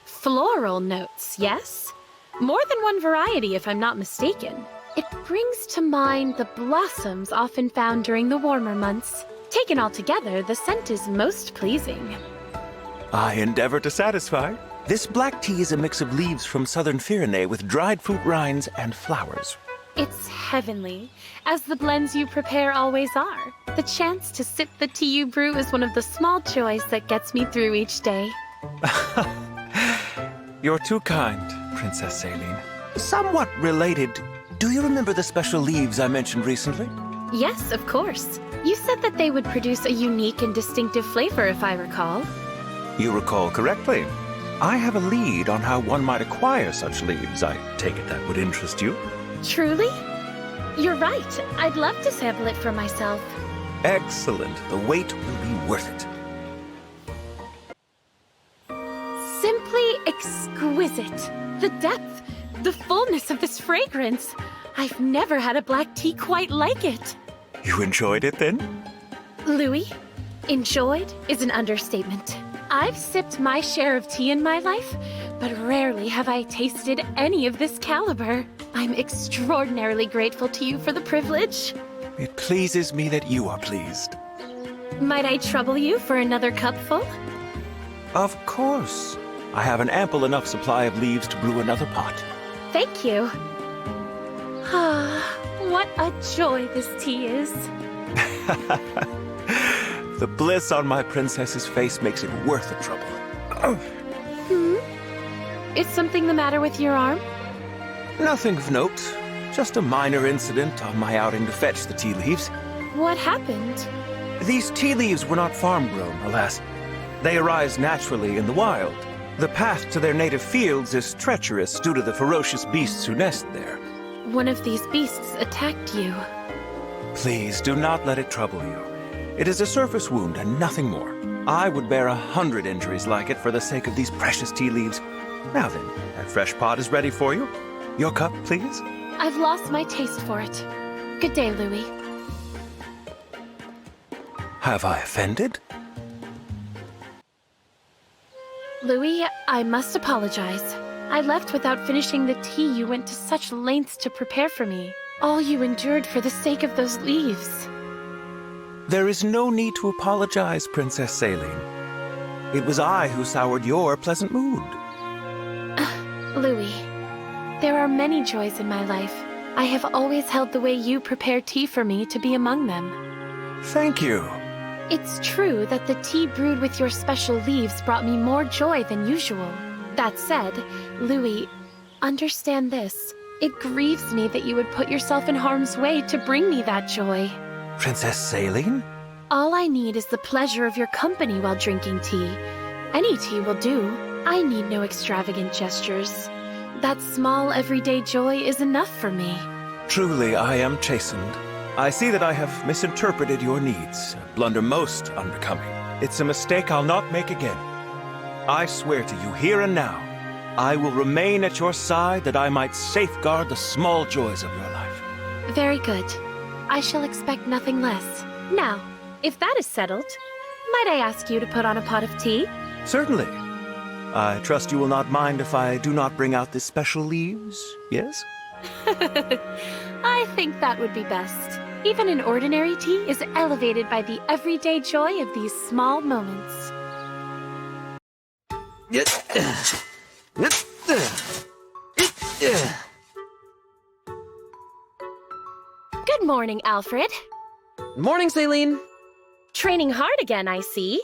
floral notes, yes? More than one variety, if I'm not mistaken. It brings to mind the blossoms often found during the warmer months. Taken all together, the scent is most pleasing. I endeavor to satisfy. This black tea is a mix of leaves from southern Firene with dried fruit rinds and flowers. It's heavenly, as the blends you prepare always are. The chance to sip the tea you brew is one of the small joys that gets me through each day. You're too kind, Princess Celine. Somewhat related, do you remember the special leaves I mentioned recently? Yes, of course. You said that they would produce a unique and distinctive flavor, if I recall. You recall correctly. I have a lead on how one might acquire such leaves. I take it that would interest you. Truly? You're right. I'd love to sample it for myself. Excellent. The wait will be worth it. Simply exquisite. The depth, the fullness of this fragrance. I've never had a black tea quite like it. You enjoyed it then? Louis, enjoyed is an understatement. I've sipped my share of tea in my life, but rarely have I tasted any of this caliber. I'm extraordinarily grateful to you for the privilege. It pleases me that you are pleased. Might I trouble you for another cupful? Of course. I have an ample enough supply of leaves to brew another pot. Thank you. Ah, what a joy this tea is. The bliss on my princess's face makes it worth the trouble. Is something the matter with your arm? Nothing of note. Just a minor incident on my outing to fetch the tea leaves. What happened? These tea leaves were not farm-grown, alas. They arise naturally in the wild. The path to their native fields is treacherous due to the ferocious beasts who nest there. One of these beasts attacked you. Please do not let it trouble you. It is a surface wound and nothing more. I would bear 100 injuries like it for the sake of these precious tea leaves. Now then, that fresh pot is ready for you. Your cup, please. I've lost my taste for it. Good day, Louis. Have I offended? Louis, I must apologize. I left without finishing the tea you went to such lengths to prepare for me. All you endured for the sake of those leaves. There is no need to apologize, Princess Celine. It was I who soured your pleasant mood. Louis, there are many joys in my life. I have always held the way you prepare tea for me to be among them. Thank you. It's true that the tea brewed with your special leaves brought me more joy than usual. That said, Louis, understand this. It grieves me that you would put yourself in harm's way to bring me that joy. Princess Celine? All I need is the pleasure of your company while drinking tea. Any tea will do. I need no extravagant gestures. That small everyday joy is enough for me. Truly, I am chastened. I see that I have misinterpreted your needs, a blunder most unbecoming. It's a mistake I'll not make again. I swear to you here and now, I will remain at your side that I might safeguard the small joys of your life. Very good. I shall expect nothing less. Now, if that is settled, might I ask you to put on a pot of tea? Certainly. I trust you will not mind if I do not bring out the special leaves, yes? I think that would be best. Even an ordinary tea is elevated by the everyday joy of these small moments. Good morning, Alfred. Morning, Celine. Training hard again, I see.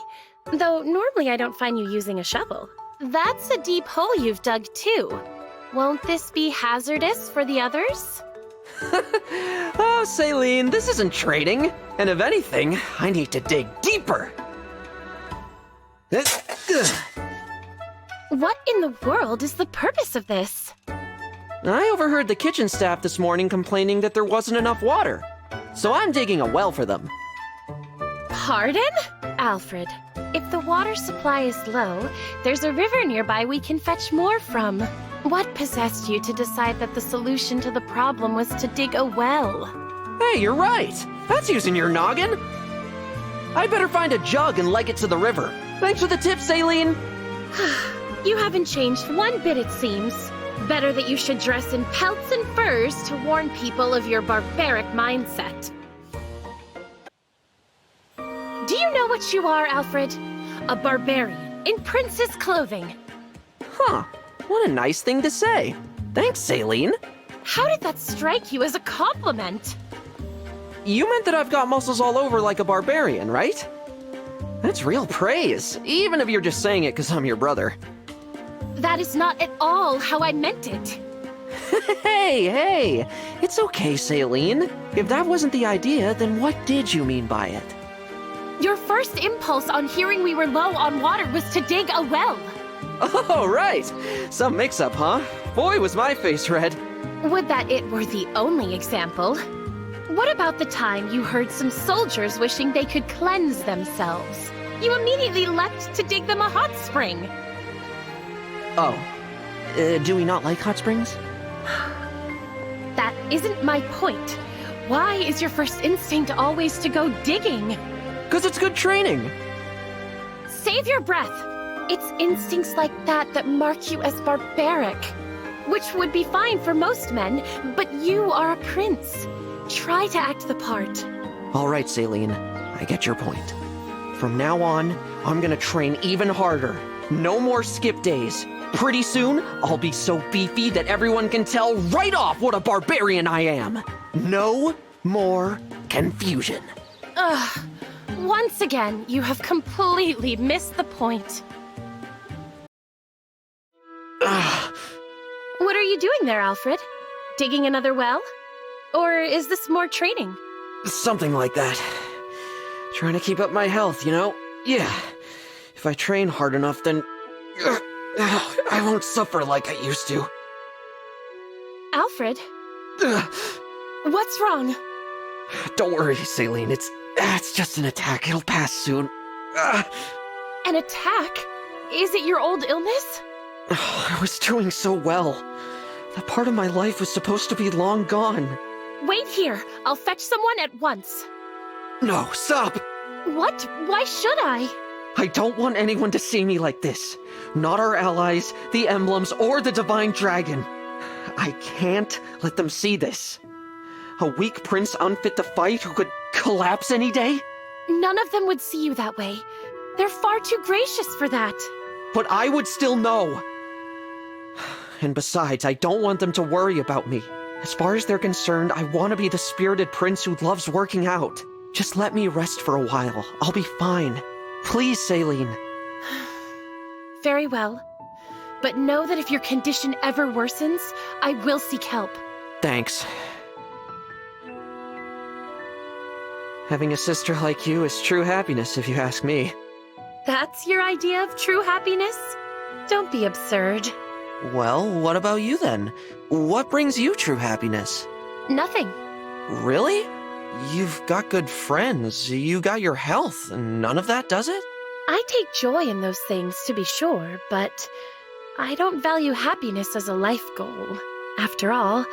Though normally I don't find you using a shovel. That's a deep hole you've dug, too. Won't this be hazardous for the others? Oh, Celine, this isn't training. And if anything, I need to dig deeper. What in the world is the purpose of this? I overheard the kitchen staff this morning complaining that there wasn't enough water. So I'm digging a well for them. Pardon? Alfred, if the water supply is low, there's a river nearby we can fetch more from. What possessed you to decide that the solution to the problem was to dig a well? Hey, you're right. That's using your noggin. I'd better find a jug and leg it to the river. Thanks for the tip, Celine. You haven't changed one bit, it seems. Better that you should dress in pelts and furs to warn people of your barbaric mindset. Do you know what you are, Alfred? A barbarian in princess clothing. Huh. What a nice thing to say. Thanks, Celine. How did that strike you as a compliment? You meant that I've got muscles all over like a barbarian, right? That's real praise, even if you're just saying it because I'm your brother. That is not at all how I meant it. Hey, it's okay, Celine. If that wasn't the idea, then what did you mean by it? Your first impulse on hearing we were low on water was to dig a well. Oh, right. Some mix-up, huh? Boy, was my face red. Would that it were the only example. What about the time you heard some soldiers wishing they could cleanse themselves? You immediately leapt to dig them a hot spring. Oh. Do we not like hot springs? That isn't my point. Why is your first instinct always to go digging? 'Cause it's good training. Save your breath. It's instincts like that that mark you as barbaric. Which would be fine for most men, but you are a prince. Try to act the part. All right, Celine. I get your point. From now on, I'm gonna train even harder. No more skip days. Pretty soon, I'll be so beefy that everyone can tell right off what a barbarian I am. No more confusion. Ugh. Once again, you have completely missed the point. What are you doing there, Alfred? Digging another well? Or is this more training? Something like that. Trying to keep up my health, you know? Yeah. If I train hard enough, then I won't suffer like I used to. Alfred? What's wrong? Don't worry, Celine. It's just an attack. It'll pass soon. An attack? Is it your old illness? I was doing so well. That part of my life was supposed to be long gone. Wait here. I'll fetch someone at once. No, stop! What? Why should I? I don't want anyone to see me like this. Not our allies, the Emblems, or the Divine Dragon. I can't let them see this. A weak prince unfit to fight who could collapse any day? None of them would see you that way. They're far too gracious for that. But I would still know. And besides, I don't want them to worry about me. As far as they're concerned, I want to be the spirited prince who loves working out. Just let me rest for a while. I'll be fine. Please, Celine. Very well. But know that if your condition ever worsens, I will seek help. Thanks. Having a sister like you is true happiness, if you ask me. That's your idea of true happiness? Don't be absurd. Well, what about you then? What brings you true happiness? Nothing. Really? You've got good friends, you got your health, and none of that does it? I take joy in those things, to be sure, but I don't value happiness as a life goal. After all,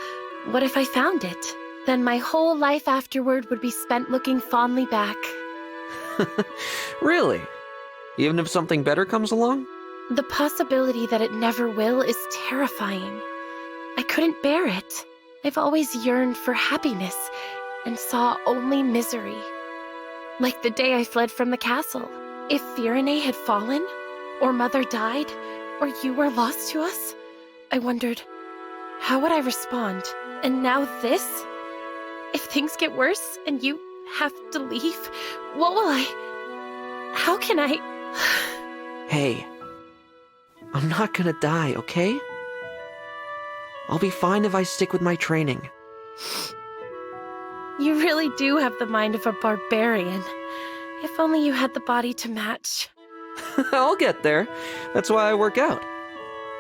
what if I found it? Then my whole life afterward would be spent looking fondly back. Really? Even if something better comes along? The possibility that it never will is terrifying. I couldn't bear it. I've always yearned for happiness and saw only misery. Like the day I fled from the castle. If Firene had fallen, or Mother died, or you were lost to us, I wondered, how would I respond? And now this? If things get worse and you have to leave, what will I... How can I... Hey, I'm not gonna die, okay? I'll be fine if I stick with my training. You really do have the mind of a barbarian. If only you had the body to match. I'll get there. That's why I work out.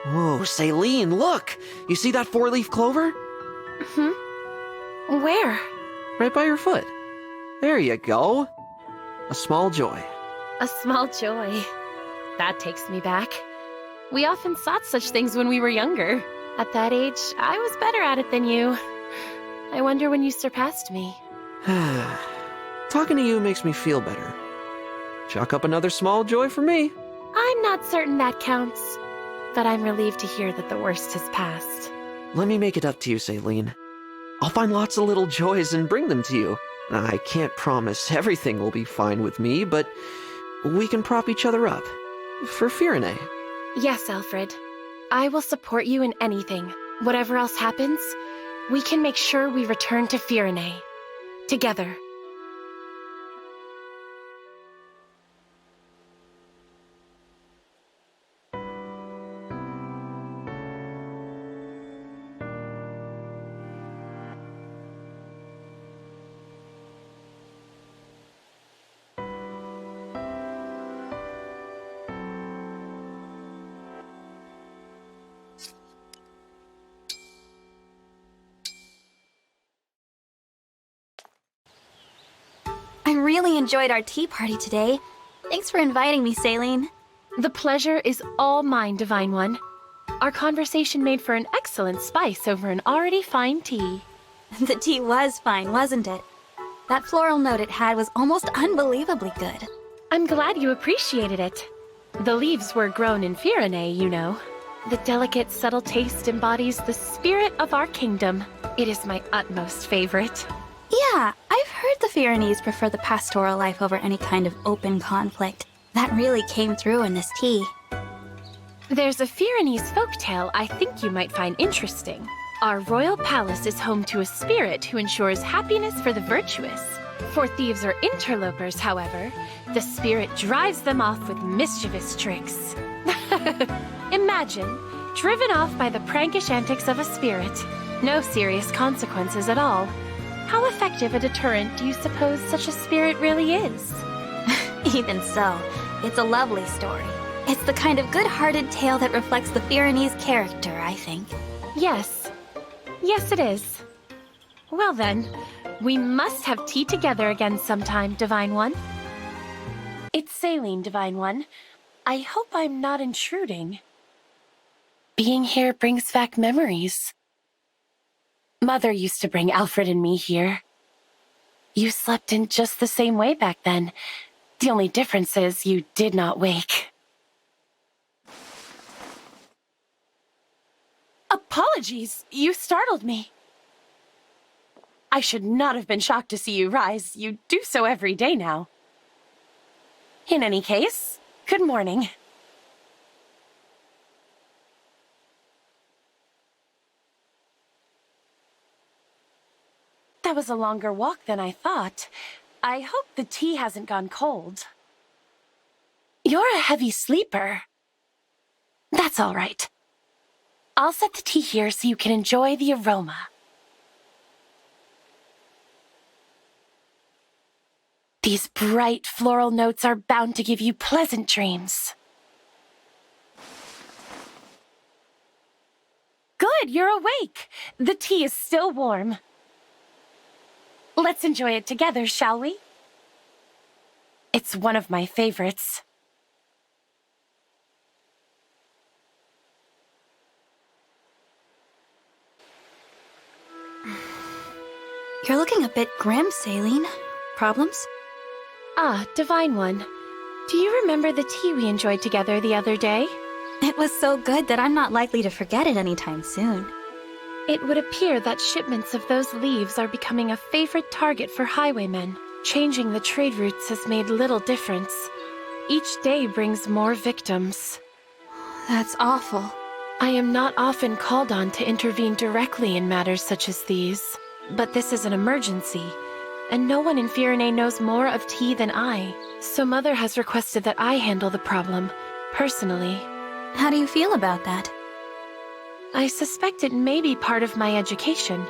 Whoa, Celine, look! You see that four-leaf clover? Where? Right by your foot. There you go. A small joy. A small joy. That takes me back. We often sought such things when we were younger. At that age, I was better at it than you. I wonder when you surpassed me. Talking to you makes me feel better. Chalk up another small joy for me. I'm not certain that counts, but I'm relieved to hear that the worst has passed. Let me make it up to you, Celine. I'll find lots of little joys and bring them to you. I can't promise everything will be fine with me, but we can prop each other up. For Firene. Yes, Alfred. I will support you in anything. Whatever else happens, we can make sure we return to Firene. Together. I really enjoyed our tea party today. Thanks for inviting me, Celine. The pleasure is all mine, Divine One. Our conversation made for an excellent spice over an already fine tea. The tea was fine, wasn't it? That floral note it had was almost unbelievably good. I'm glad you appreciated it. The leaves were grown in Firene, you know. The delicate, subtle taste embodies the spirit of our kingdom. It is my utmost favorite. Yeah, I've heard the Firenese prefer the pastoral life over any kind of open conflict. That really came through in this tea. There's a Firenese folktale I think you might find interesting. Our royal palace is home to a spirit who ensures happiness for the virtuous. For thieves or interlopers, however, the spirit drives them off with mischievous tricks. Imagine, driven off by the prankish antics of a spirit. No serious consequences at all. How effective a deterrent do you suppose such a spirit really is? Even so, It's a lovely story. It's the kind of good-hearted tale that reflects the Pyrenees' character, I think. Yes. Yes, it is. Well then, we must have tea together again sometime, Divine One. It's Celine, Divine One. I hope I'm not intruding. Being here brings back memories. Mother used to bring Alfred and me here. You slept in just the same way back then. The only difference is you did not wake. Apologies, you startled me. I should not have been shocked to see you rise. You do so every day now. In any case, good morning. That was a longer walk than I thought. I hope the tea hasn't gone cold. You're a heavy sleeper. That's all right. I'll set the tea here so you can enjoy the aroma. These bright floral notes are bound to give you pleasant dreams. Good, you're awake. The tea is still warm. Let's enjoy it together, shall we? It's one of my favorites. You're looking a bit grim, Celine. Problems? Ah, Divine One. Do you remember the tea we enjoyed together the other day? It was so good that I'm not likely to forget it anytime soon. It would appear that shipments of those leaves are becoming a favorite target for highwaymen. Changing the trade routes has made little difference. Each day brings more victims. That's awful. I am not often called on to intervene directly in matters such as these, but this is an emergency, and no one in Firenze knows more of tea than I, so Mother has requested that I handle the problem, personally. How do you feel about that? I suspect it may be part of my education.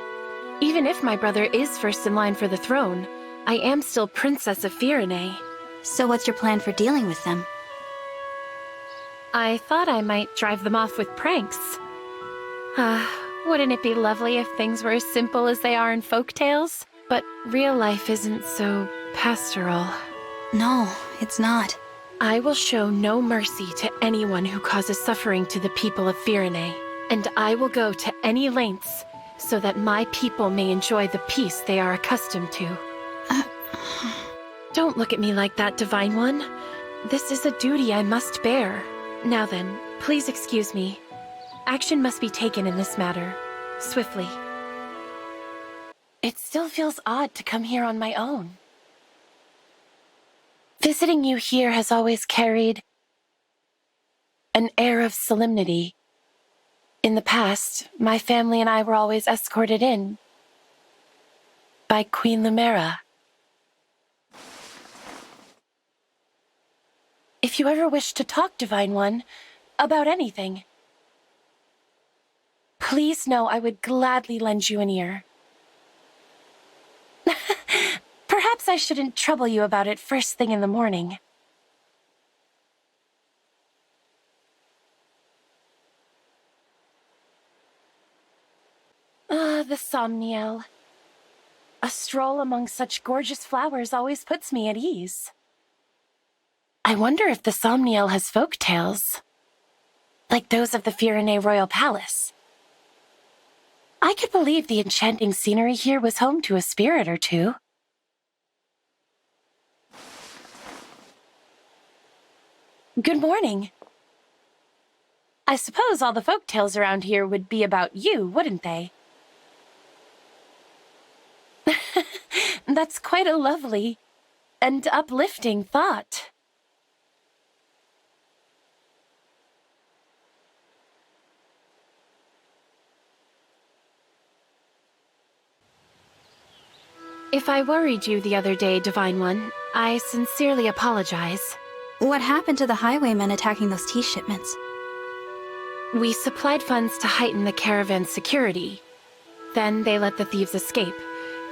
Even if my brother is first in line for the throne, I am still Princess of Firenze. So what's your plan for dealing with them? I thought I might drive them off with pranks. Wouldn't it be lovely if things were as simple as they are in folk tales? But real life isn't so pastoral. No, it's not. I will show no mercy to anyone who causes suffering to the people of Firenze, and I will go to any lengths so that my people may enjoy the peace they are accustomed to. Don't look at me like that, Divine One. This is a duty I must bear. Now then, please excuse me. Action must be taken in this matter, swiftly. It still feels odd to come here on my own. Visiting you here has always carried an air of solemnity. In the past, my family and I were always escorted in by Queen Lumera. If you ever wish to talk, Divine One, about anything, please know I would gladly lend you an ear. Perhaps I shouldn't trouble you about it first thing in the morning. The Somniel. A stroll among such gorgeous flowers always puts me at ease. I wonder if the Somniel has folk tales, like those of the Firenze Royal Palace. I could believe the enchanting scenery here was home to a spirit or two. Good morning. I suppose all the folk tales around here would be about you, wouldn't they? That's quite a lovely and uplifting thought. If I worried you the other day, Divine One, I sincerely apologize. What happened to the highwaymen attacking those tea shipments? We supplied funds to heighten the caravan's security. Then they let the thieves escape,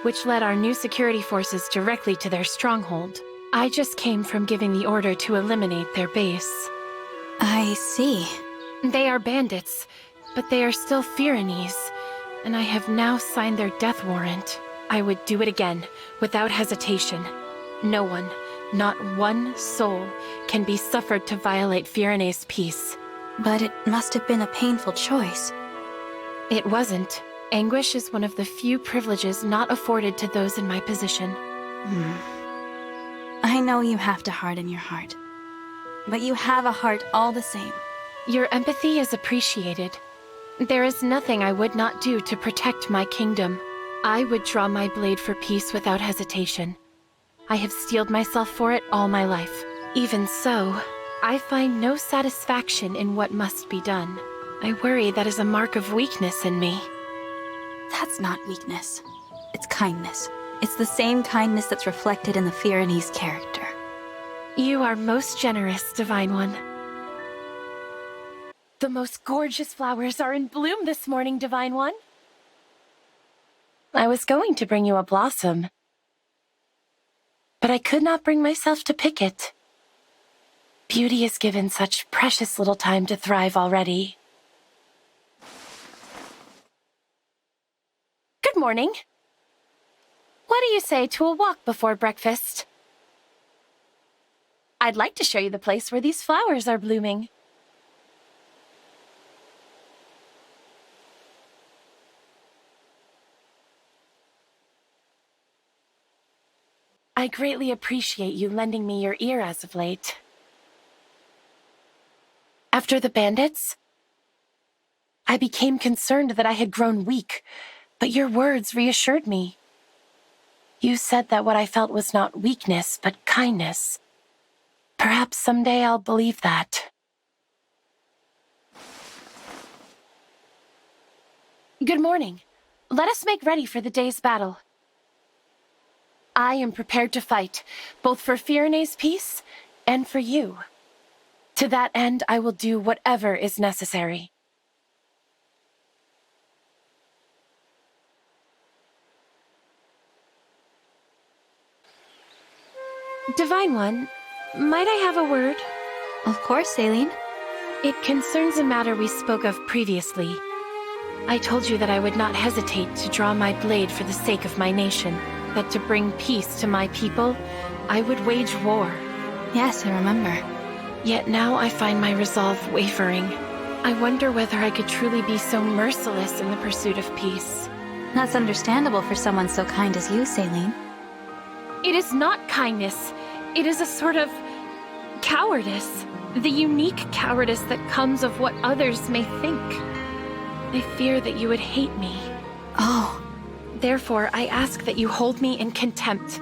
which led our new security forces directly to their stronghold. I just came from giving the order to eliminate their base. I see. They are bandits, but they are still Fyrenes, and I have now signed their death warrant. I would do it again, without hesitation. No one, not one soul, can be suffered to violate Fyrenes' peace. But it must have been a painful choice. It wasn't. Anguish is one of the few privileges not afforded to those in my position. I know you have to harden your heart. But you have a heart all the same. Your empathy is appreciated. There is nothing I would not do to protect my kingdom. I would draw my blade for peace without hesitation. I have steeled myself for it all my life. Even so, I find no satisfaction in what must be done. I worry that is a mark of weakness in me. That's not weakness. It's kindness. It's the same kindness that's reflected in the Fyrenes character. You are most generous, Divine One. The most gorgeous flowers are in bloom this morning, Divine One. I was going to bring you a blossom, but I could not bring myself to pick it. Beauty is given such precious little time to thrive already. Good morning. What do you say to a walk before breakfast? I'd like to show you the place where these flowers are blooming. I greatly appreciate you lending me your ear as of late. After the bandits, I became concerned that I had grown weak, but your words reassured me. You said that what I felt was not weakness, but kindness. Perhaps someday I'll believe that. Good morning. Let us make ready for the day's battle. I am prepared to fight, both for Fyrenes' peace and for you. To that end, I will do whatever is necessary. Divine One, might I have a word? Of course, Celine. It concerns a matter we spoke of previously. I told you that I would not hesitate to draw my blade for the sake of my nation, that to bring peace to my people, I would wage war. Yes, I remember. Yet now I find my resolve wavering. I wonder whether I could truly be so merciless in the pursuit of peace. That's understandable for someone so kind as you, Celine. It is not kindness. It is a sort of cowardice. The unique cowardice that comes of what others may think. I fear that you would hate me. Oh. Therefore, I ask that you hold me in contempt.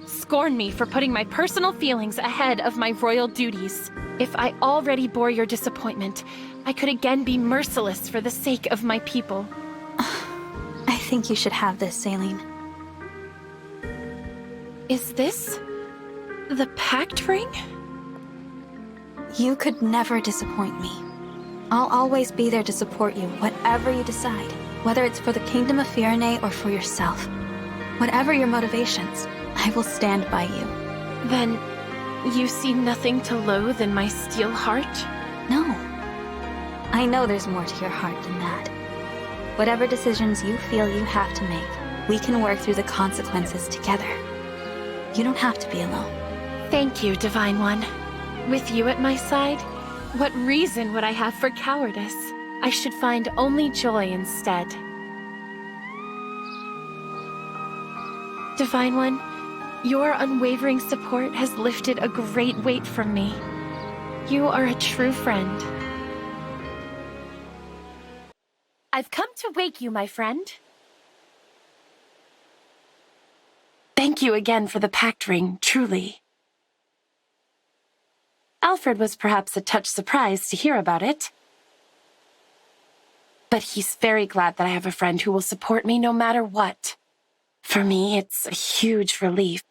Scorn me for putting my personal feelings ahead of my royal duties. If I already bore your disappointment, I could again be merciless for the sake of my people. I think you should have this, Celine. Is this the pact ring? You could never disappoint me. I'll always be there to support you, whatever you decide. Whether it's for the Kingdom of Fyrene or for yourself. Whatever your motivations, I will stand by you. Then, you see nothing to loathe in my steel heart? No. I know there's more to your heart than that. Whatever decisions you feel you have to make, we can work through the consequences together. You don't have to be alone. Thank you, Divine One. With you at my side, what reason would I have for cowardice? I should find only joy instead. Divine One, your unwavering support has lifted a great weight from me. You are a true friend. I've come to wake you, my friend. Thank you again for the pact ring, truly. Alfred was perhaps a touch surprised to hear about it. But he's very glad that I have a friend who will support me no matter what. For me, it's a huge relief.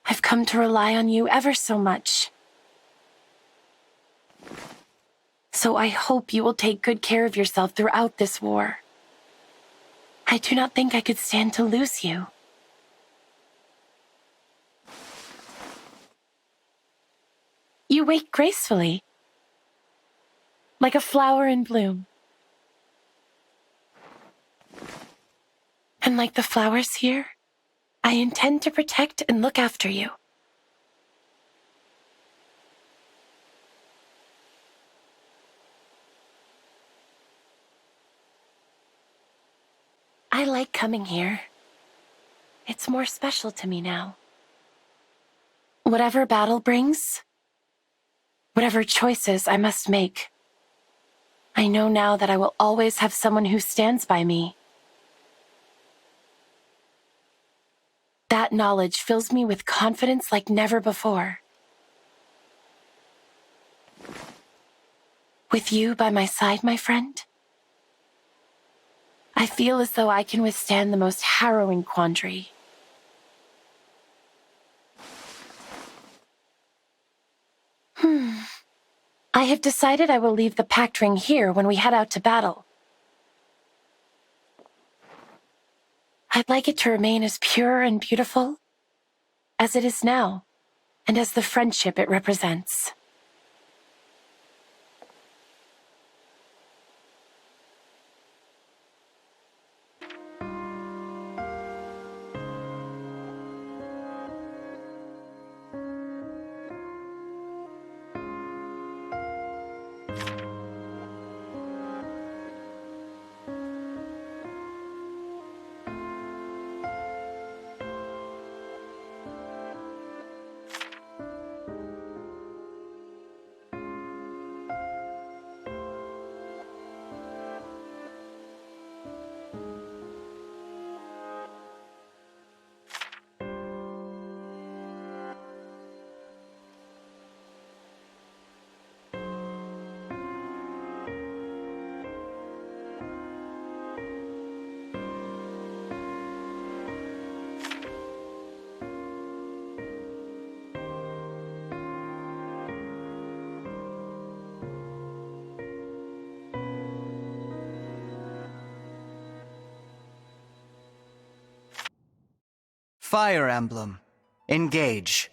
I've come to rely on you ever so much. So I hope you will take good care of yourself throughout this war. I do not think I could stand to lose you. You wake gracefully, like a flower in bloom. And like the flowers here, I intend to protect and look after you. I like coming here. It's more special to me now. Whatever battle brings, whatever choices I must make, I know now that I will always have someone who stands by me. That knowledge fills me with confidence like never before. With you by my side, my friend, I feel as though I can withstand the most harrowing quandary. I have decided I will leave the pact ring here when we head out to battle. I'd like it to remain as pure and beautiful as it is now, and as the friendship it represents. Fire Emblem. Engage.